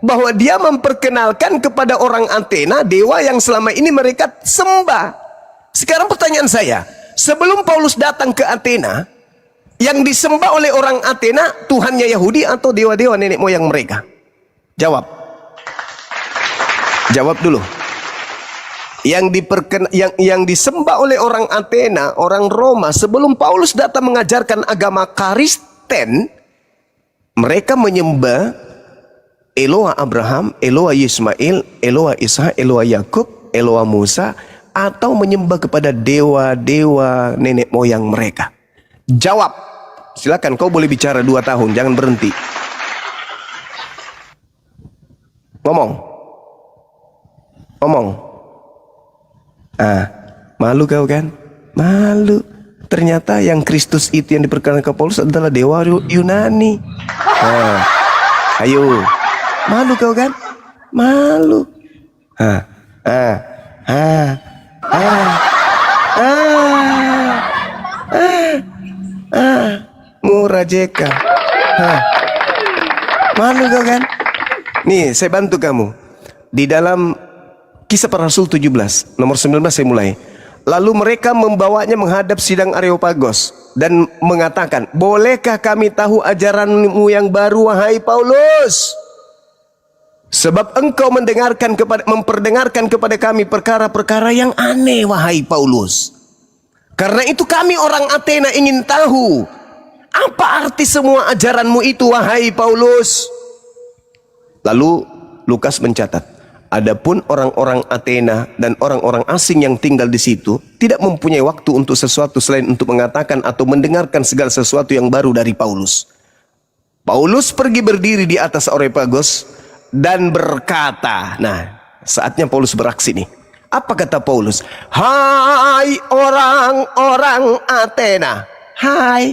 bahwa dia memperkenalkan kepada orang Athena dewa yang selama ini mereka sembah. Sekarang pertanyaan saya, sebelum Paulus datang ke Athena, yang disembah oleh orang Athena Tuhannya Yahudi atau dewa-dewa nenek moyang mereka? Jawab. Jawab dulu. Yang disembah oleh orang Athena, orang Roma, sebelum Paulus datang mengajarkan agama Kristen, mereka menyembah Eloa Abraham, Eloa Ismail, Eloa Ishak, Eloa Yakub, Eloa Musa, atau menyembah kepada dewa-dewa nenek moyang mereka. Jawab. Silakan, kau boleh bicara 2 tahun, jangan berhenti. Ngomong. Malu kau kan? Malu. Ternyata yang Kristus itu yang diperkenalkan Paulus adalah dewa Yunani. Ayo. Malu kau kan? Malu. Murah jeka. Malu kau kan? Nih, saya bantu kamu. Di dalam Kisah Para Rasul 17, nomor 19 saya mulai. Lalu mereka membawanya menghadap sidang Areopagos dan mengatakan, bolehkah kami tahu ajaranmu yang baru, wahai Paulus? Sebab engkau memperdengarkan kepada kami perkara-perkara yang aneh, wahai Paulus. Karena itu kami orang Athena ingin tahu, apa arti semua ajaranmu itu, wahai Paulus? Lalu Lukas mencatat, Adapun orang-orang Athena dan orang-orang asing yang tinggal di situ tidak mempunyai waktu untuk sesuatu selain untuk mengatakan atau mendengarkan segala sesuatu yang baru dari Paulus. Paulus pergi berdiri di atas Areopagos dan berkata, nah saatnya Paulus beraksi nih. Apa kata Paulus? Hai orang-orang Athena, hai.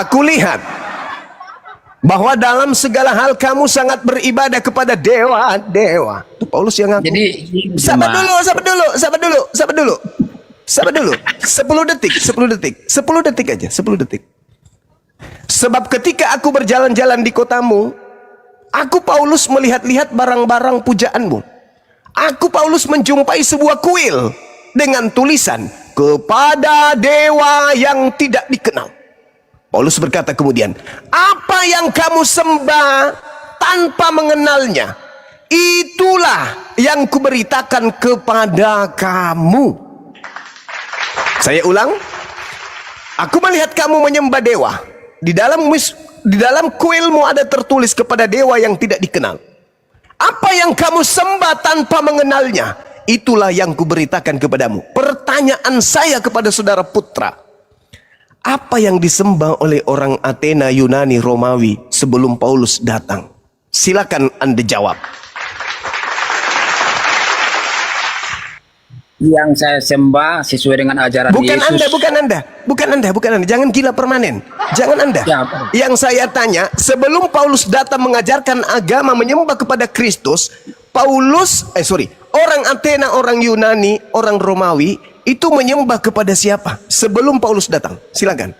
Aku lihat bahwa dalam segala hal kamu sangat beribadah kepada dewa-dewa. Itu Paulus yang ngaku. Jadi Sabar dulu. 10 detik aja, 10 detik. Sebab ketika aku berjalan-jalan di kotamu, aku Paulus melihat-lihat barang-barang pujaanmu. Aku Paulus menjumpai sebuah kuil dengan tulisan kepada dewa yang tidak dikenal. Paulus berkata kemudian, apa yang kamu sembah tanpa mengenalnya, itulah yang kuberitakan kepada kamu. Saya ulang, aku melihat kamu menyembah dewa. Di dalam kuilmu ada tertulis kepada dewa yang tidak dikenal. Apa yang kamu sembah tanpa mengenalnya, itulah yang kuberitakan kepadamu. Pertanyaan saya kepada saudara putra, apa yang disembah oleh orang Athena, Yunani, Romawi sebelum Paulus datang? Silakan Anda jawab. yang saya sembah sesuai dengan ajaran Bukan Yesus. Bukan Anda. Jangan gila permanen. Jangan Anda. Ya, apa? Yang saya tanya, sebelum Paulus datang mengajarkan agama menyembah kepada Kristus, orang Athena, orang Yunani, orang Romawi itu menyembah kepada siapa sebelum Paulus datang? Silakan.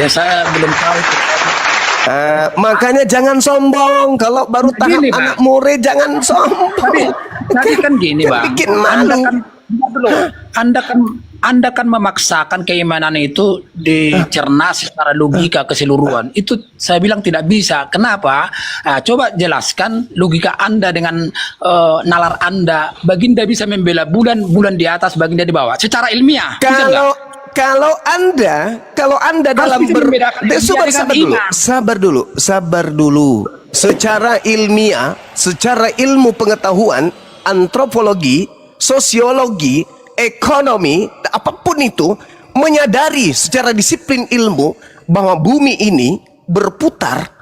Ya saya belum tahu. Makanya jangan sombong. Kalau baru tahap Gini, Pak. anak murid jangan sombong. Tadi kan gini, Bang. Bikin malu. Anda kan memaksakan keimanan itu dicerna secara logika keseluruhan. Itu saya bilang tidak bisa. Kenapa? Coba jelaskan logika Anda dengan nalar Anda. Baginda bisa membela bulan di atas, baginda di bawah. Secara ilmiah. Bisa nggak? Kalau Anda dalam sabar dulu. Secara ilmiah, secara ilmu pengetahuan, antropologi, sosiologi, ekonomi, apapun itu, menyadari secara disiplin ilmu bahwa bumi ini berputar,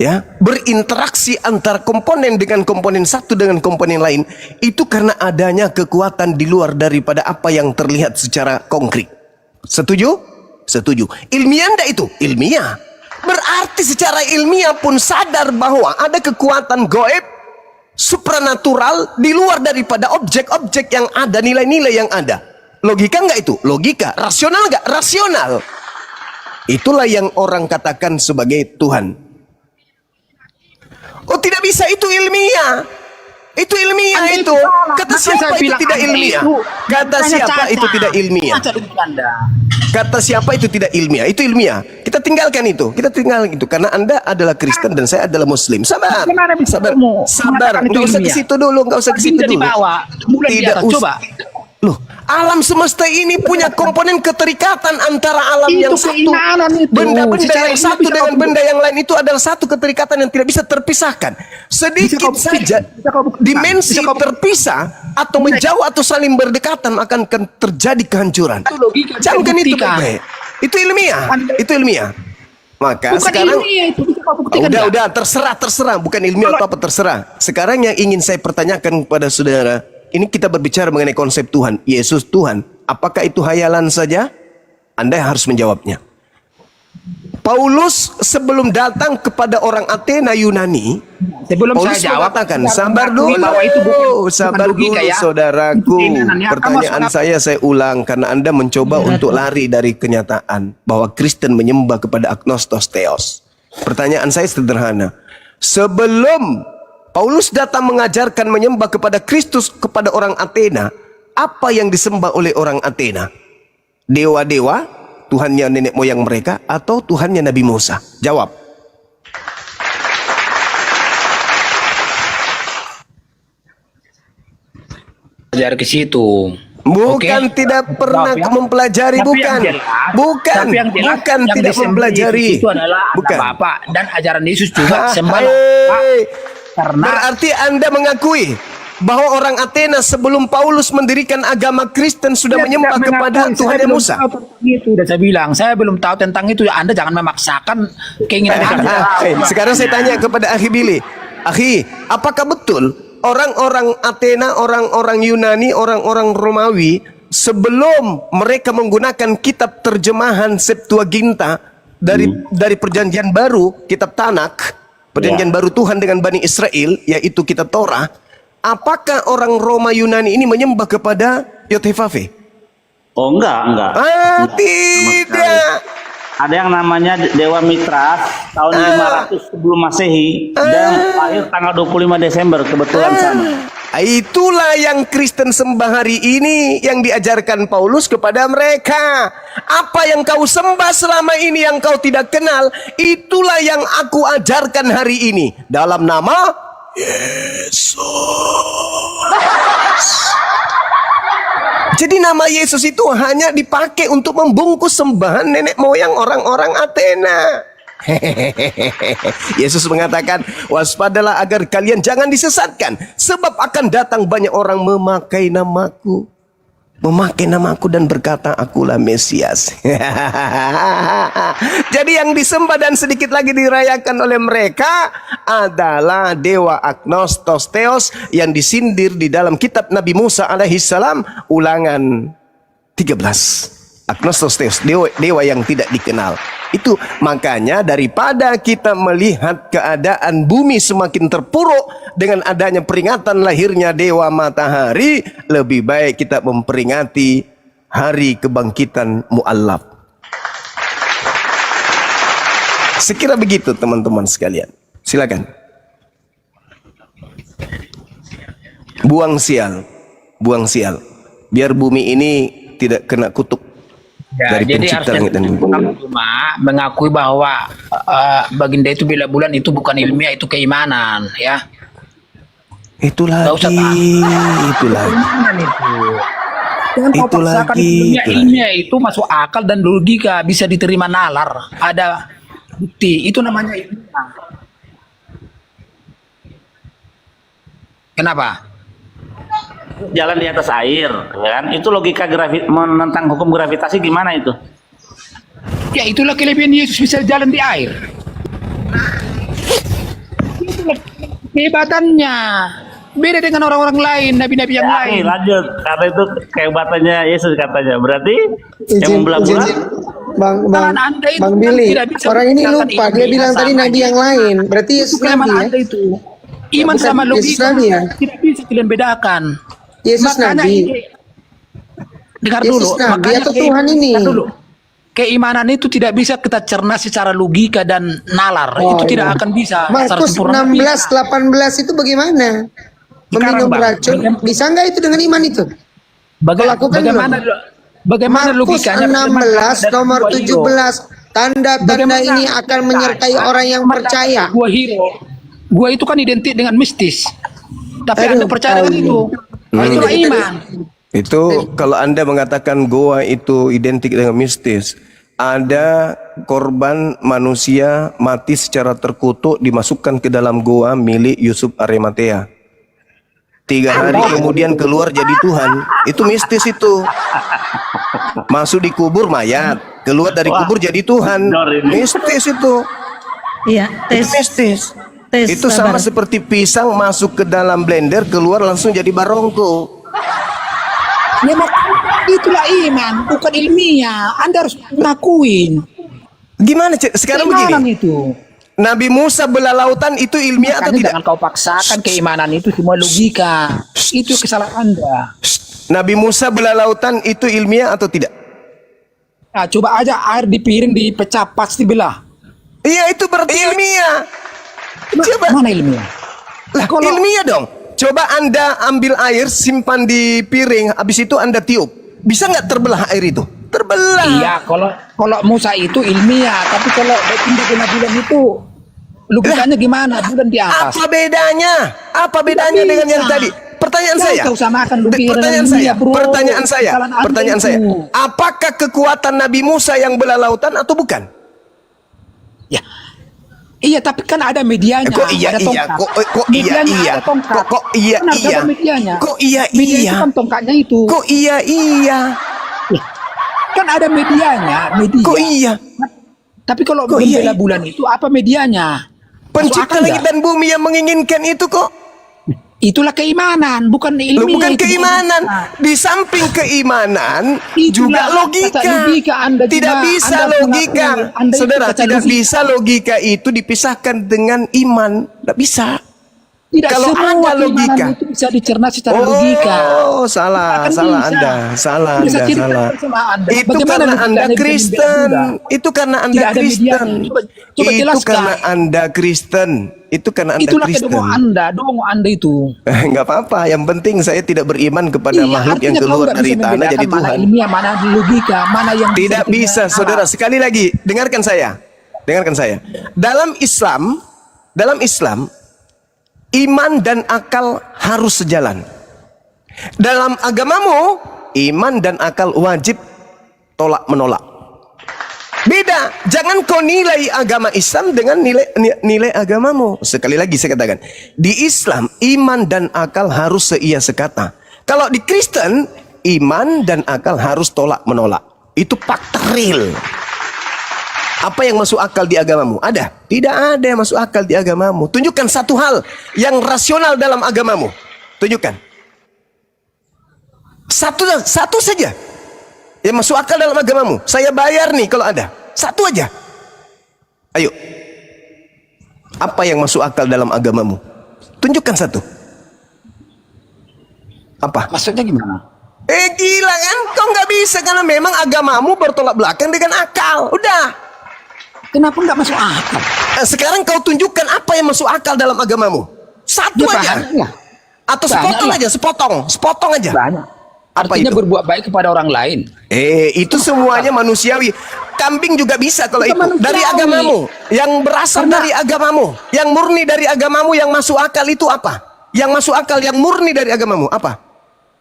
ya, berinteraksi antara komponen dengan komponen satu dengan komponen lain, itu karena adanya kekuatan di luar daripada apa yang terlihat secara konkret. Setuju? Setuju. Ilmiah enggak itu? Ilmiah. Berarti secara ilmiah pun sadar bahwa ada kekuatan goib, supranatural di luar daripada objek-objek yang ada, nilai-nilai yang ada. Logika enggak itu? Logika. Rasional enggak? Rasional. Itulah yang orang katakan sebagai Tuhan. Oh, tidak bisa, itu ilmiah. Itu ilmiah itu. Kata siapa itu tidak ilmiah? Kata siapa itu tidak ilmiah? Kata siapa itu tidak ilmiah? Itu ilmiah. Kita tinggalkan itu. Karena Anda adalah Kristen dan saya adalah Muslim. Sabar. Enggak usah ke situ dulu. Tidak usah. Loh, alam semesta ini punya komponen keterikatan antara alam yang satu, benda-benda yang satu dengan benda yang lain, itu adalah satu keterikatan yang tidak bisa terpisahkan. Sedikit saja dimensi terpisah atau menjauh atau saling berdekatan akan terjadi kehancuran. Jangan itu baik. Itu ilmiah. Maka bukan sekarang udah terserah, bukan ilmiah atau apa, terserah. Sekarang yang ingin saya pertanyakan kepada saudara, ini kita berbicara mengenai konsep Tuhan, Yesus Tuhan. Apakah itu hayalan saja? Anda harus menjawabnya. Paulus sebelum datang kepada orang Athena Yunani, Paulus mengatakan, sabar dulu, saudaraku. Pertanyaan saya ulang karena Anda mencoba untuk lari dari kenyataan bahwa Kristen menyembah kepada agnostos theos. Pertanyaan saya sederhana. Sebelum Paulus datang mengajarkan menyembah kepada Kristus kepada orang Athena, apa yang disembah oleh orang Athena? Dewa-dewa, Tuhannya nenek moyang mereka, atau Tuhannya Nabi Musa? Jawab. Belajar ke situ. Bukan tidak pernah mempelajari, bukan tidak mempelajari. Itu adalah Bapak dan ajaran Yesus juga sembah. Karena Berarti Anda mengakui bahwa orang Athena sebelum Paulus mendirikan agama Kristen sudah Saya menyembah tidak kepada mengakui, Tuhan saya belum Musa. tahu tentang itu, udah saya bilang, saya belum tahu tentang itu. Ya, Anda jangan memaksakan keinginan Anda. Sekarang saya tanya kepada Akhi Billy. Akhi, apakah betul orang-orang Athena, orang-orang Yunani, orang-orang Romawi sebelum mereka menggunakan kitab terjemahan Septuaginta dari perjanjian baru, kitab Tanak, perjanjian baru Tuhan dengan Bani Israel, yaitu kitab Torah, apakah orang Roma Yunani ini menyembah kepada Yotevave? Oh enggak. Tidak. Ada yang namanya Dewa Mitras tahun 500 sebelum Masehi dan lahir tanggal 25 Desember kebetulan sama. Itulah yang Kristen sembah hari ini, yang diajarkan Paulus kepada mereka. Apa yang kau sembah selama ini yang kau tidak kenal, itulah yang aku ajarkan hari ini dalam nama Yesus. Jadi nama Yesus itu hanya dipakai untuk membungkus sembahan nenek moyang orang-orang Athena. Yesus mengatakan, waspadalah agar kalian jangan disesatkan, sebab akan datang banyak orang memakai namaku dan berkata, akulah Mesias. Jadi yang disembah dan sedikit lagi dirayakan oleh mereka adalah dewa Agnostos Theos yang disindir di dalam kitab Nabi Musa alaihissalam, Ulangan 13. Agnostos Theos, dewa yang tidak dikenal. Itu makanya daripada kita melihat keadaan bumi semakin terpuruk dengan adanya peringatan lahirnya dewa matahari, lebih baik kita memperingati hari kebangkitan mu'allaf. Sekira begitu teman-teman sekalian. Silakan. Buang sial. Biar bumi ini tidak kena kutuk. Ya, Dari jadi pencipta langit dan bumi. cuma mengakui bahwa baginda itu bila bulan itu bukan ilmiah, itu keimanan, ya. Itu Nggak usah lagi. Keimanan itu. Jangan kau Itu paksakan lagi, ilmiah. itu Ilmiah itu masuk akal dan logika, bisa diterima nalar. Ada bukti, itu namanya ilmiah. Kenapa? Jalan di atas air, kan? Itu logika menentang hukum gravitasi gimana itu? Ya itulah kelebihan Yesus bisa jalan di air. Itulah kehebatannya. Beda dengan orang-orang lain, nabi-nabi yang lain. Lanjut, karena itu kehebatannya Yesus katanya. Berarti yang membelah bulan Bang Billy, orang ini lupa, dia bilang tadi nabi yang lain, berarti Yesus Iman nabi ya? Anda itu. Iman Bukan sama Yesus logika nabi ya? tidak bisa kalian bedakan. Yesus Makanya nabi. dengar Yesus dulu. nabi Makanya atau Tuhan ini? dengar dulu. Keimanan itu tidak bisa kita cerna secara logika dan nalar. Oh, itu iya. tidak akan bisa. secara Markus sempurna. 16, 18 itu bagaimana? Meminum Bang. racun, bisa nggak itu dengan iman itu? Lakukan Bagaimana Markus logikanya? 16 nomor 17, tanda-tanda ini akan menyertai orang yang percaya. Gua itu kan identik dengan mistis. Tapi Aduh, Anda percaya dengan itu. Itulah iman. Itu kalau Anda mengatakan goa itu identik dengan mistis, ada korban manusia mati secara terkutuk dimasukkan ke dalam goa milik Yusuf Arimatea. 3 hari kemudian keluar jadi Tuhan. Itu mistis itu. Masuk di kubur mayat, keluar dari kubur jadi Tuhan. Mistis itu. Iya, tes. Itu mistis. Tes, Itu sama sabar. seperti pisang masuk ke dalam blender, keluar langsung jadi barongko. Ya, itulah iman, bukan ilmiah. Anda harus ngakuin. Gimana sekarang Keimanan begini? itu. Nabi Musa belah lautan itu ilmiah atau Makanya tidak? jangan kau paksakan keimanan itu semua logika. Itu kesalahan Anda. Nabi Musa belah lautan itu ilmiah atau tidak? Nah, coba aja air di piring dipecah pasti belah. Iya, itu berarti ilmiah. Coba. Mana ilmiah? Lah, ilmiah dong. Coba Anda ambil air, simpan di piring, habis itu Anda tiup. Bisa nggak terbelah air itu? Terbelah. Iya, kalau Musa itu ilmiah, tapi kalau pindah ke bulan itu logikanya gimana? Bulan di atas. Apa bedanya? Apa bedanya Tidak dengan yang bisa. tadi? Pertanyaan Jangan saya. kau samakan logika Pertanyaan dengan saya. ilmiah, bro. Pertanyaan saya. Kesalahan Anda Pertanyaan itu. saya. Apakah kekuatan Nabi Musa yang belah lautan atau bukan? Ya, Iya, tapi kan ada medianya. Kok iya ada iya? tongkat. Kok iya Medianya iya? ada tongkat. Kok iya Kan harus iya? ada medianya. Kok iya Media iya? itu kan tongkatnya itu. Kok iya iya? Kan ada medianya, media. Kok iya? Tapi kalau Kok iya, membela iya? bulan itu apa medianya? Masuk Pencipta akal langit nggak? dan bumi yang menginginkan itu kok. Itulah keimanan, bukan Loh, ilmiah. bukan itu keimanan. bagaimana? Di samping keimanan Itulah juga kata logika. logika Anda Tidak cuma- bisa Anda logika. mengakui, Anda itu Saudara, kata tidak logika. bisa logika itu dipisahkan dengan iman. Tidak bisa. Tidak Kalau semua ada keimanan logika. itu bisa dicerna secara logika. Oh, salah, Akan salah bisa. Anda, salah Bisa Anda, cerita salah. sama Anda. Itu Bagaimana karena logikanya Anda bisa Kristen. membela Buddha? Itu karena Anda Tidak ada Kristen. medianya. Coba Itu jelaskan. karena Anda Kristen. Itu karena Anda Itulah Kristen. dongo Anda itu. Enggak apa-apa. Yang penting saya tidak beriman kepada makhluk yang artinya kau keluar nggak dari bisa tanah membedakan jadi mana Tuhan. ilmiah, mana logika, mana yang Tidak bisa, diterima saudara. akal. Sekali lagi, dengarkan saya. Dengarkan saya. Dalam Islam, iman dan akal harus sejalan. Dalam agamamu, iman dan akal wajib tolak menolak. Beda. Jangan kau nilai agama Islam dengan nilai agamamu. Sekali lagi saya katakan, di Islam iman dan akal harus seia sekata. Kalau di Kristen, iman dan akal harus tolak menolak. Itu fakta real. Apa yang masuk akal di agamamu? Ada? Tidak ada yang masuk akal di agamamu. Tunjukkan satu hal yang rasional dalam agamamu. Tunjukkan. Satu saja yang masuk akal dalam agamamu. Saya bayar nih kalau ada. Satu aja. Ayo. Apa yang masuk akal dalam agamamu? Tunjukkan satu. Apa? Maksudnya gimana? Gila kan? Kau nggak bisa karena memang agamamu bertolak belakang dengan akal. Udah. Kenapa nggak masuk akal? Sekarang kau tunjukkan apa yang masuk akal dalam agamamu. Satu Ya, aja. banyak. Atau Banyak sepotong lah. aja, sepotong aja. Banyak. Apa Artinya itu? berbuat baik kepada orang lain. Itu semuanya manusiawi. Kambing juga bisa kalau itu. Bukan Dari manusiawi. agamamu. Yang berasal Karena- dari agamamu. Yang murni dari agamamu, yang masuk akal itu apa? Yang masuk akal yang murni dari agamamu apa?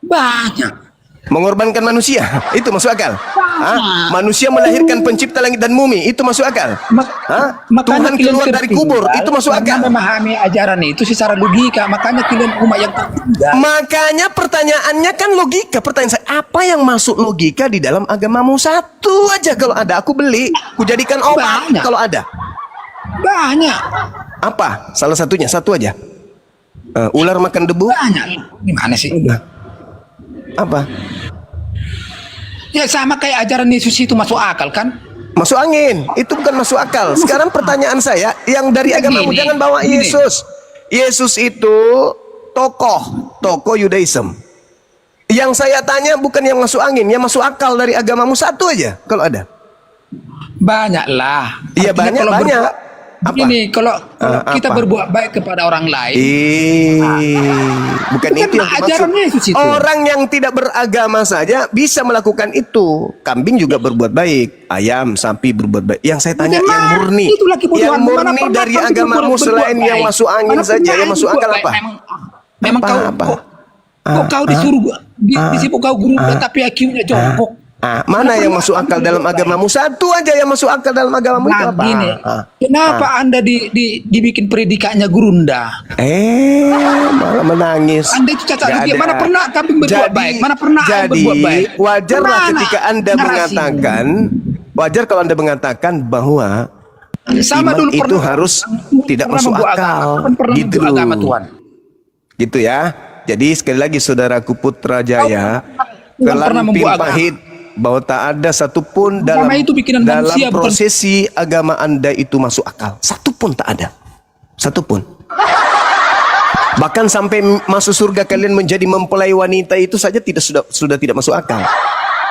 Banyak. Mengorbankan manusia. Itu masuk akal. Hah? Manusia melahirkan pencipta langit dan bumi. Itu masuk akal. Hah? Makanya Tuhan kalian keluar dari kubur. tertinggal Itu masuk karena akal. memahami ajaran itu secara logika. Makanya kalian umat yang tertinggal. Makanya pertanyaannya kan logika. Pertanyaan saya, apa yang masuk logika di dalam agamamu? Satu aja kalau ada. Aku beli. Aku jadikan obat Banyak. kalau ada. Banyak. Apa? Salah satunya, satu aja. Ular makan debu? Banyak. Gimana sih? Apa? Ya sama kayak ajaran Yesus itu masuk akal kan? Masuk angin. Itu bukan masuk akal. Sekarang pertanyaan saya, yang dari Ya, agamamu gini, jangan bawa gini. Yesus. Yesus itu tokoh Yudaism. Yang saya tanya bukan yang masuk angin, yang masuk akal dari agamamu satu aja kalau ada. Banyak lah. Iya, Artinya banyak, kalau banyak. berbuat- Apa? Begini, kalau kita apa? berbuat baik kepada orang lain, Bukan Itu itu kan yang ajaran Yesus dimaksud. itu. Orang yang tidak beragama saja bisa melakukan itu. Kambing juga berbuat baik, ayam, sapi berbuat baik. Yang saya tanya Bagaimana? yang murni, Itulah kebodohan. yang Mana murni pernah dari kau agamamu berbuat selain yang baik? masuk angin Mana saja, pernah yang masuk berbuat akal baik? apa? Memang Apa, kau apa? kau disebut kau guru tapi IQ-nya jongkok. Mana yang masuk akal dalam agamamu? Satu aja yang masuk akal dalam agamamu itu Nah, apa? gini, kenapa Anda dibikin predikannya gurunda? Malah menangis. Anda itu cacat Nggak logika. ada. Mana pernah kambing berbuat baik? Mana pernah ayam berbuat baik? Wajarlah Kemana ketika Anda narasimu? mengatakan, wajar kalau Anda mengatakan bahwa Sama iman dulu itu pernah- harus tidak pernah masuk membuat akal. agama, kan pernah Gitu membuat loh. agama Tuhan. Gitu ya. Jadi sekali lagi saudaraku Putrajaya, Tuhan pernah Kelampin membuat agama. Pahit, bahwa tak ada satupun dalam Agama itu bikinan dalam manusia, bukan- prosesi agama Anda itu masuk akal. Satu pun tak ada. Satu pun. Bahkan sampai masuk surga kalian menjadi mempelai wanita itu saja sudah tidak masuk akal.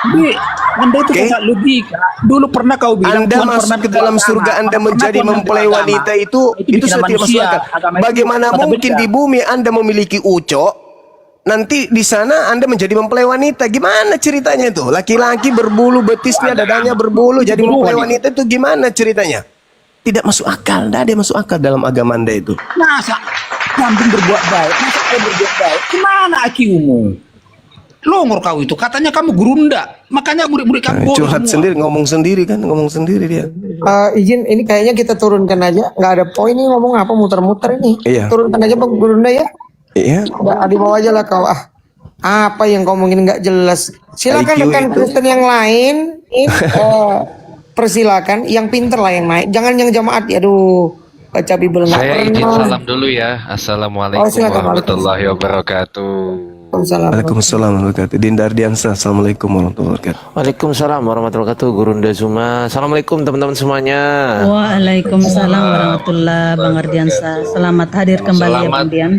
Jadi, Anda itu Oke. cacat logika. Dulu pernah kau bilang Anda Tuhan masuk pernah ke dalam membuat surga agama. Anda Mana menjadi pernah mempelai membuat wanita agama. itu bikinan sudah tidak masuk manusia. akal. Agama itu Bagaimana kata mungkin benda. di bumi Anda memiliki ucok, nanti di sana Anda menjadi mempelai wanita? Gimana ceritanya itu? Laki-laki berbulu, betisnya, dadanya berbulu, jadi mempelai wanita itu gimana ceritanya? Tidak masuk akal. Tidak ada yang masuk akal dalam agama Anda itu. Masa kambing berbuat baik? Masa kau berbuat baik? Gimana IQ-mu? longor kau itu. Katanya kamu gurunda. Makanya murid-murid kamu bodoh Curhat semua. sendiri, ngomong sendiri dia. Izin, ini kayaknya kita turunkan aja. Nggak ada poin ini ngomong apa muter-muter ini. Iya. Turunkan aja Bang Gurunda ya. Iya. Di bawah aja lah kau. Apa yang kau ngomongin nggak jelas. Silakan IQ rekan itu. Kristen yang lain. Persilakan. Yang pinter lah yang naik. Jangan yang jamaat. Aduh, baca Bible nggak Saya izin pernah. salam dulu ya. Assalamualaikum silakan. warahmatullahi wabarakatuh. Waalaikumsalam. Waalaikumsalam warahmatullahi wabarakatuh. Dinda Ardiansa, Assalamualaikum warahmatullahi wabarakatuh. Waalaikumsalam warahmatullahi wabarakatuh. Gurunda Zuma. Assalamualaikum teman-teman semuanya. Waalaikumsalam warahmatullahi Bang Ardiansa. Selamat hadir kembali ya Bang Dian.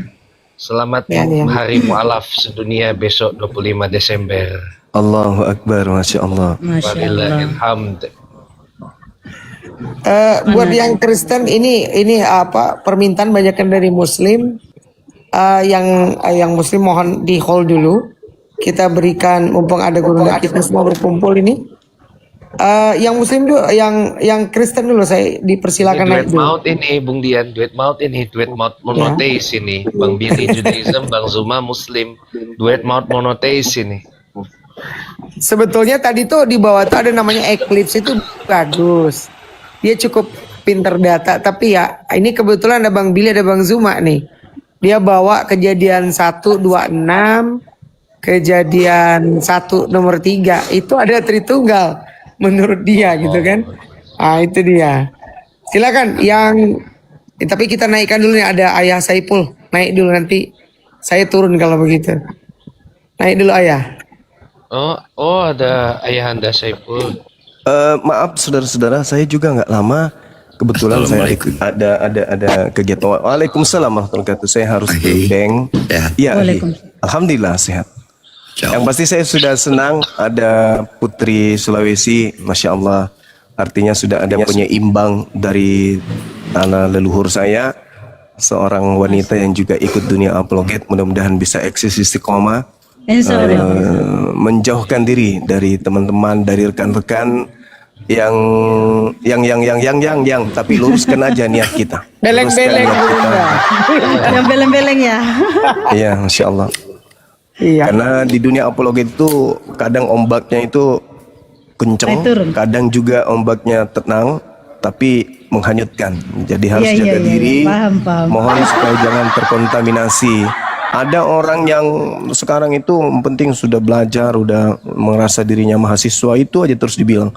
Selamat Ya. Hari Mu'alaf sedunia besok 25 Desember. Allahu Akbar, Masya Allah. Masya Allah. Walillahilhamd. Buat yang Kristen ini apa permintaan banyakkan dari Muslim. Yang Muslim mohon di hold dulu. Kita berikan mumpung ada Gurunda kita semua berkumpul ini. Yang Muslim dulu, yang Kristen dulu saya dipersilakan naik Duet dulu. maut ini, Bung Dian. Duet maut monoteis ini. Bang Billy Judaism, Bang Zuma Muslim. Duet maut monoteis ini. Sebetulnya tadi tuh di bawah tuh ada namanya Eclipse, itu bagus. Dia cukup pinter data, tapi ya ini kebetulan ada Bang Billy, ada Bang Zuma nih. Dia bawa kejadian 126, kejadian 1 nomor 3 itu ada Tritunggal menurut dia gitu kan. Itu dia. Silakan yang tapi kita naikkan dulu nih, ada Ayah Saipul. Naik dulu, nanti saya turun kalau begitu. Naik dulu Ayah. Oh ada Ayahanda Saiful. Maaf saudara-saudara, saya juga nggak lama. Kebetulan saya ada kegiatan. Waalaikumsalam warahmatullahi wabarakatuh. Saya harus ke bank. Ya, Waalaikumsalam. Alhamdulillah sehat. Yang pasti saya sudah senang ada Putri Sulawesi, Masya Allah. Artinya sudah ada penyeimbang dari tanah leluhur saya. Seorang wanita yang juga ikut dunia apologet. Mudah-mudahan bisa eksis istiqomah. Insya Allah. Menjauhkan diri dari teman-teman, dari rekan-rekan yang tapi luruskan aja niat kita. Beleng-beleng Gurunda. Yang beleng-beleng ya. Iya, Masya Allah. Iya. Karena di dunia apologet itu kadang ombaknya itu kenceng, Naik turun. kadang juga ombaknya tenang, tapi menghanyutkan. Jadi harus Iya, jaga iya, diri. paham. Mohon supaya jangan terkontaminasi. Ada orang yang sekarang itu penting sudah belajar, udah merasa dirinya mahasiswa, itu aja terus dibilang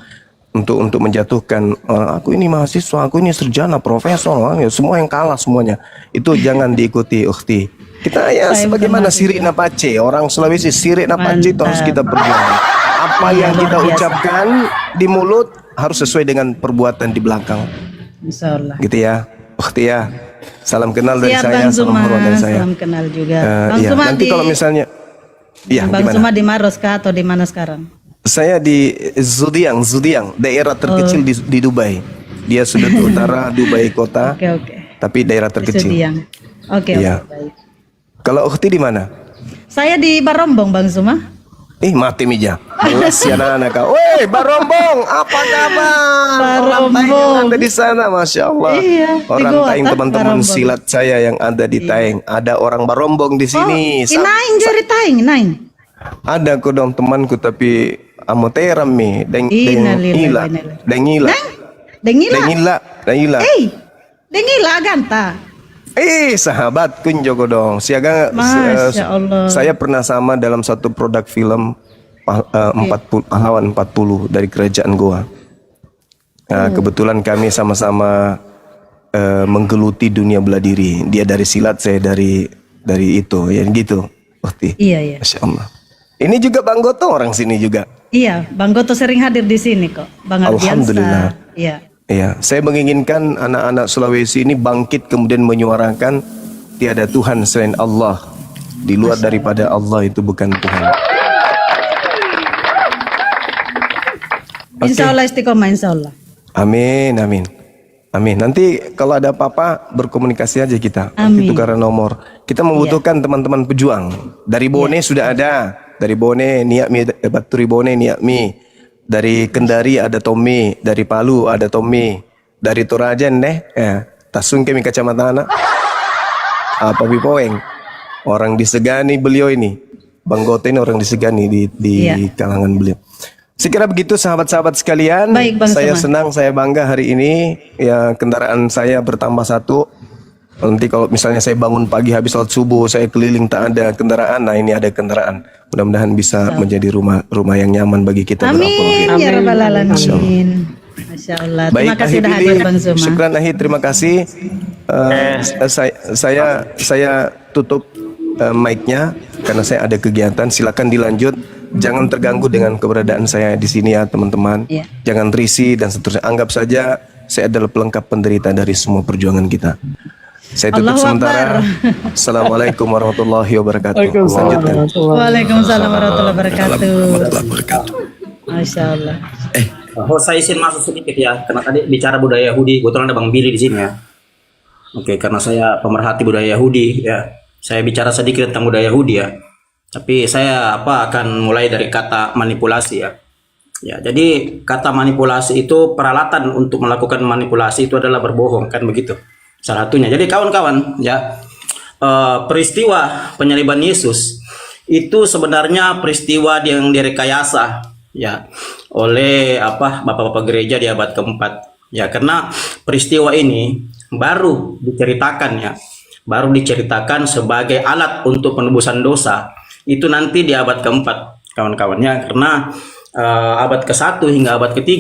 untuk menjatuhkan aku ini mahasiswa, aku ini sarjana, profesor, ya, semua yang kalah semuanya. Itu jangan diikuti, ukhti. Kita ya Saya sebagaimana bukan Sirik Napace, orang Sulawesi Sirik Napace itu harus Mantap. kita perjuangkan. Apa Iya, yang kita luar biasa. ucapkan di mulut harus sesuai dengan perbuatan di belakang. Insya Allah. Gitu ya, ukhti ya. Salam kenal dari Siap saya, Bang salam Zuma. hormat dari saya. Salam kenal juga. Bang Iya, Zuma nanti di kalau misalnya Bang gimana? Zuma di Maros kah atau di mana sekarang? Saya di Zudiang, daerah terkecil di Dubai. Dia sudut utara Dubai kota, Oke. tapi daerah terkecil. Sudiang. Oke, Iya. baik. Kalau ukhti di mana? Saya di Barombong Bang Zuma. Mati mija. Anak kau. Woi, Barombong, apa kabar? Orang Taeng yang ada di sana, Masya Allah. Iya, di Orang Goa, Taeng, tak? teman-teman Barombong. silat saya yang ada di Taeng. Ada orang Barombong di sini. Inaing jari taing, naing. Ada ko dong temanku tapi amoteram mi deng Innalillahi ila wa inna ilaihi. dengila Dengila. dengila Dengila ganta. sahabat kunjogo dong siaga Masya Allah. saya pernah sama dalam satu produk film 40 pahlawan 40 dari kerajaan Goa. Nah, kebetulan kami sama-sama menggeluti dunia bela diri. Dia dari silat, saya dari itu ya gitu. Ukti. Iya. Masya Allah. Ini juga Bang Goto orang sini juga. Iya, Bang Goto sering hadir di sini kok. Bang Ardiansa. Alhamdulillah. Iya. Iya, saya menginginkan anak-anak Sulawesi ini bangkit kemudian menyuarakan tiada Tuhan selain Allah. Di luar daripada Allah itu bukan Tuhan. Insya Allah istiqomah, insya Allah. Amin, amin. Amin. Nanti kalau ada apa-apa berkomunikasi aja kita. Amin. Itu karena nomor. Kita membutuhkan teman-teman pejuang. Dari Bone sudah ada. Dari Bone Niakmi, Baturi Bone Niakmi. Dari Kendari ada Tommy, dari Palu ada Tommy, dari Torajan Tasung kami kacamata anak. Apa Bipoeng? Orang disegani beliau ini. Bang Gote ini orang disegani di Iya. kalangan beliau. Sekira begitu sahabat-sahabat sekalian. Baik, Bang Saya Suma. senang, saya bangga hari ini. Ya, kendaraan saya bertambah 1. Nanti kalau misalnya saya bangun pagi habis sholat subuh, saya keliling tak ada kendaraan. Nah, ini ada kendaraan. Mudah-mudahan bisa menjadi rumah yang nyaman bagi kita. Amin ya rabbal alamin. Masya Allah. Terima kasih sudah hadir Bang Zuma. Syukran Ahi, terima kasih. Saya tutup mic-nya karena saya ada kegiatan. Silakan dilanjut. Jangan terganggu dengan keberadaan saya di sini ya teman-teman. Iya. Jangan risih dan seterusnya. Anggap saja saya adalah pelengkap penderita dari semua perjuangan kita. Saya tutup Allahu sementara. Akbar. Assalamualaikum warahmatullahi wabarakatuh. Waalaikumsalam Lanjutkan. Waalaikumsalam warahmatullahi wabarakatuh. Masya Allah. Saya izin masuk sedikit ya, karena tadi bicara budaya Yahudi, kebetulan ada Bang Billy di sini ya. Oke, karena saya pemerhati budaya Yahudi ya, saya bicara sedikit tentang budaya Yahudi ya. Tapi saya akan mulai dari kata manipulasi ya. Ya, jadi kata manipulasi itu peralatan untuk melakukan manipulasi itu adalah berbohong, kan begitu. Salah satunya. Jadi kawan-kawan ya, peristiwa penyaliban Yesus itu sebenarnya peristiwa yang direkayasa ya oleh bapak-bapak gereja di abad keempat ya, karena peristiwa ini baru diceritakan sebagai alat untuk penebusan dosa itu nanti di abad keempat kawan-kawannya, karena abad ke-1 hingga abad ke-3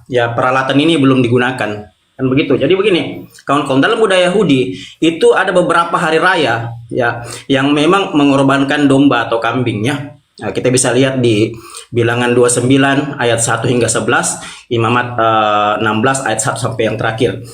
ya peralatan ini belum digunakan, kan begitu. Jadi begini kawan-kawan, dalam budaya Yahudi itu ada beberapa hari raya ya yang memang mengorbankan domba atau kambingnya. Nah, kita bisa lihat di Bilangan 29 ayat 1 hingga 11, Imamat 16 ayat 1 sampai yang terakhir.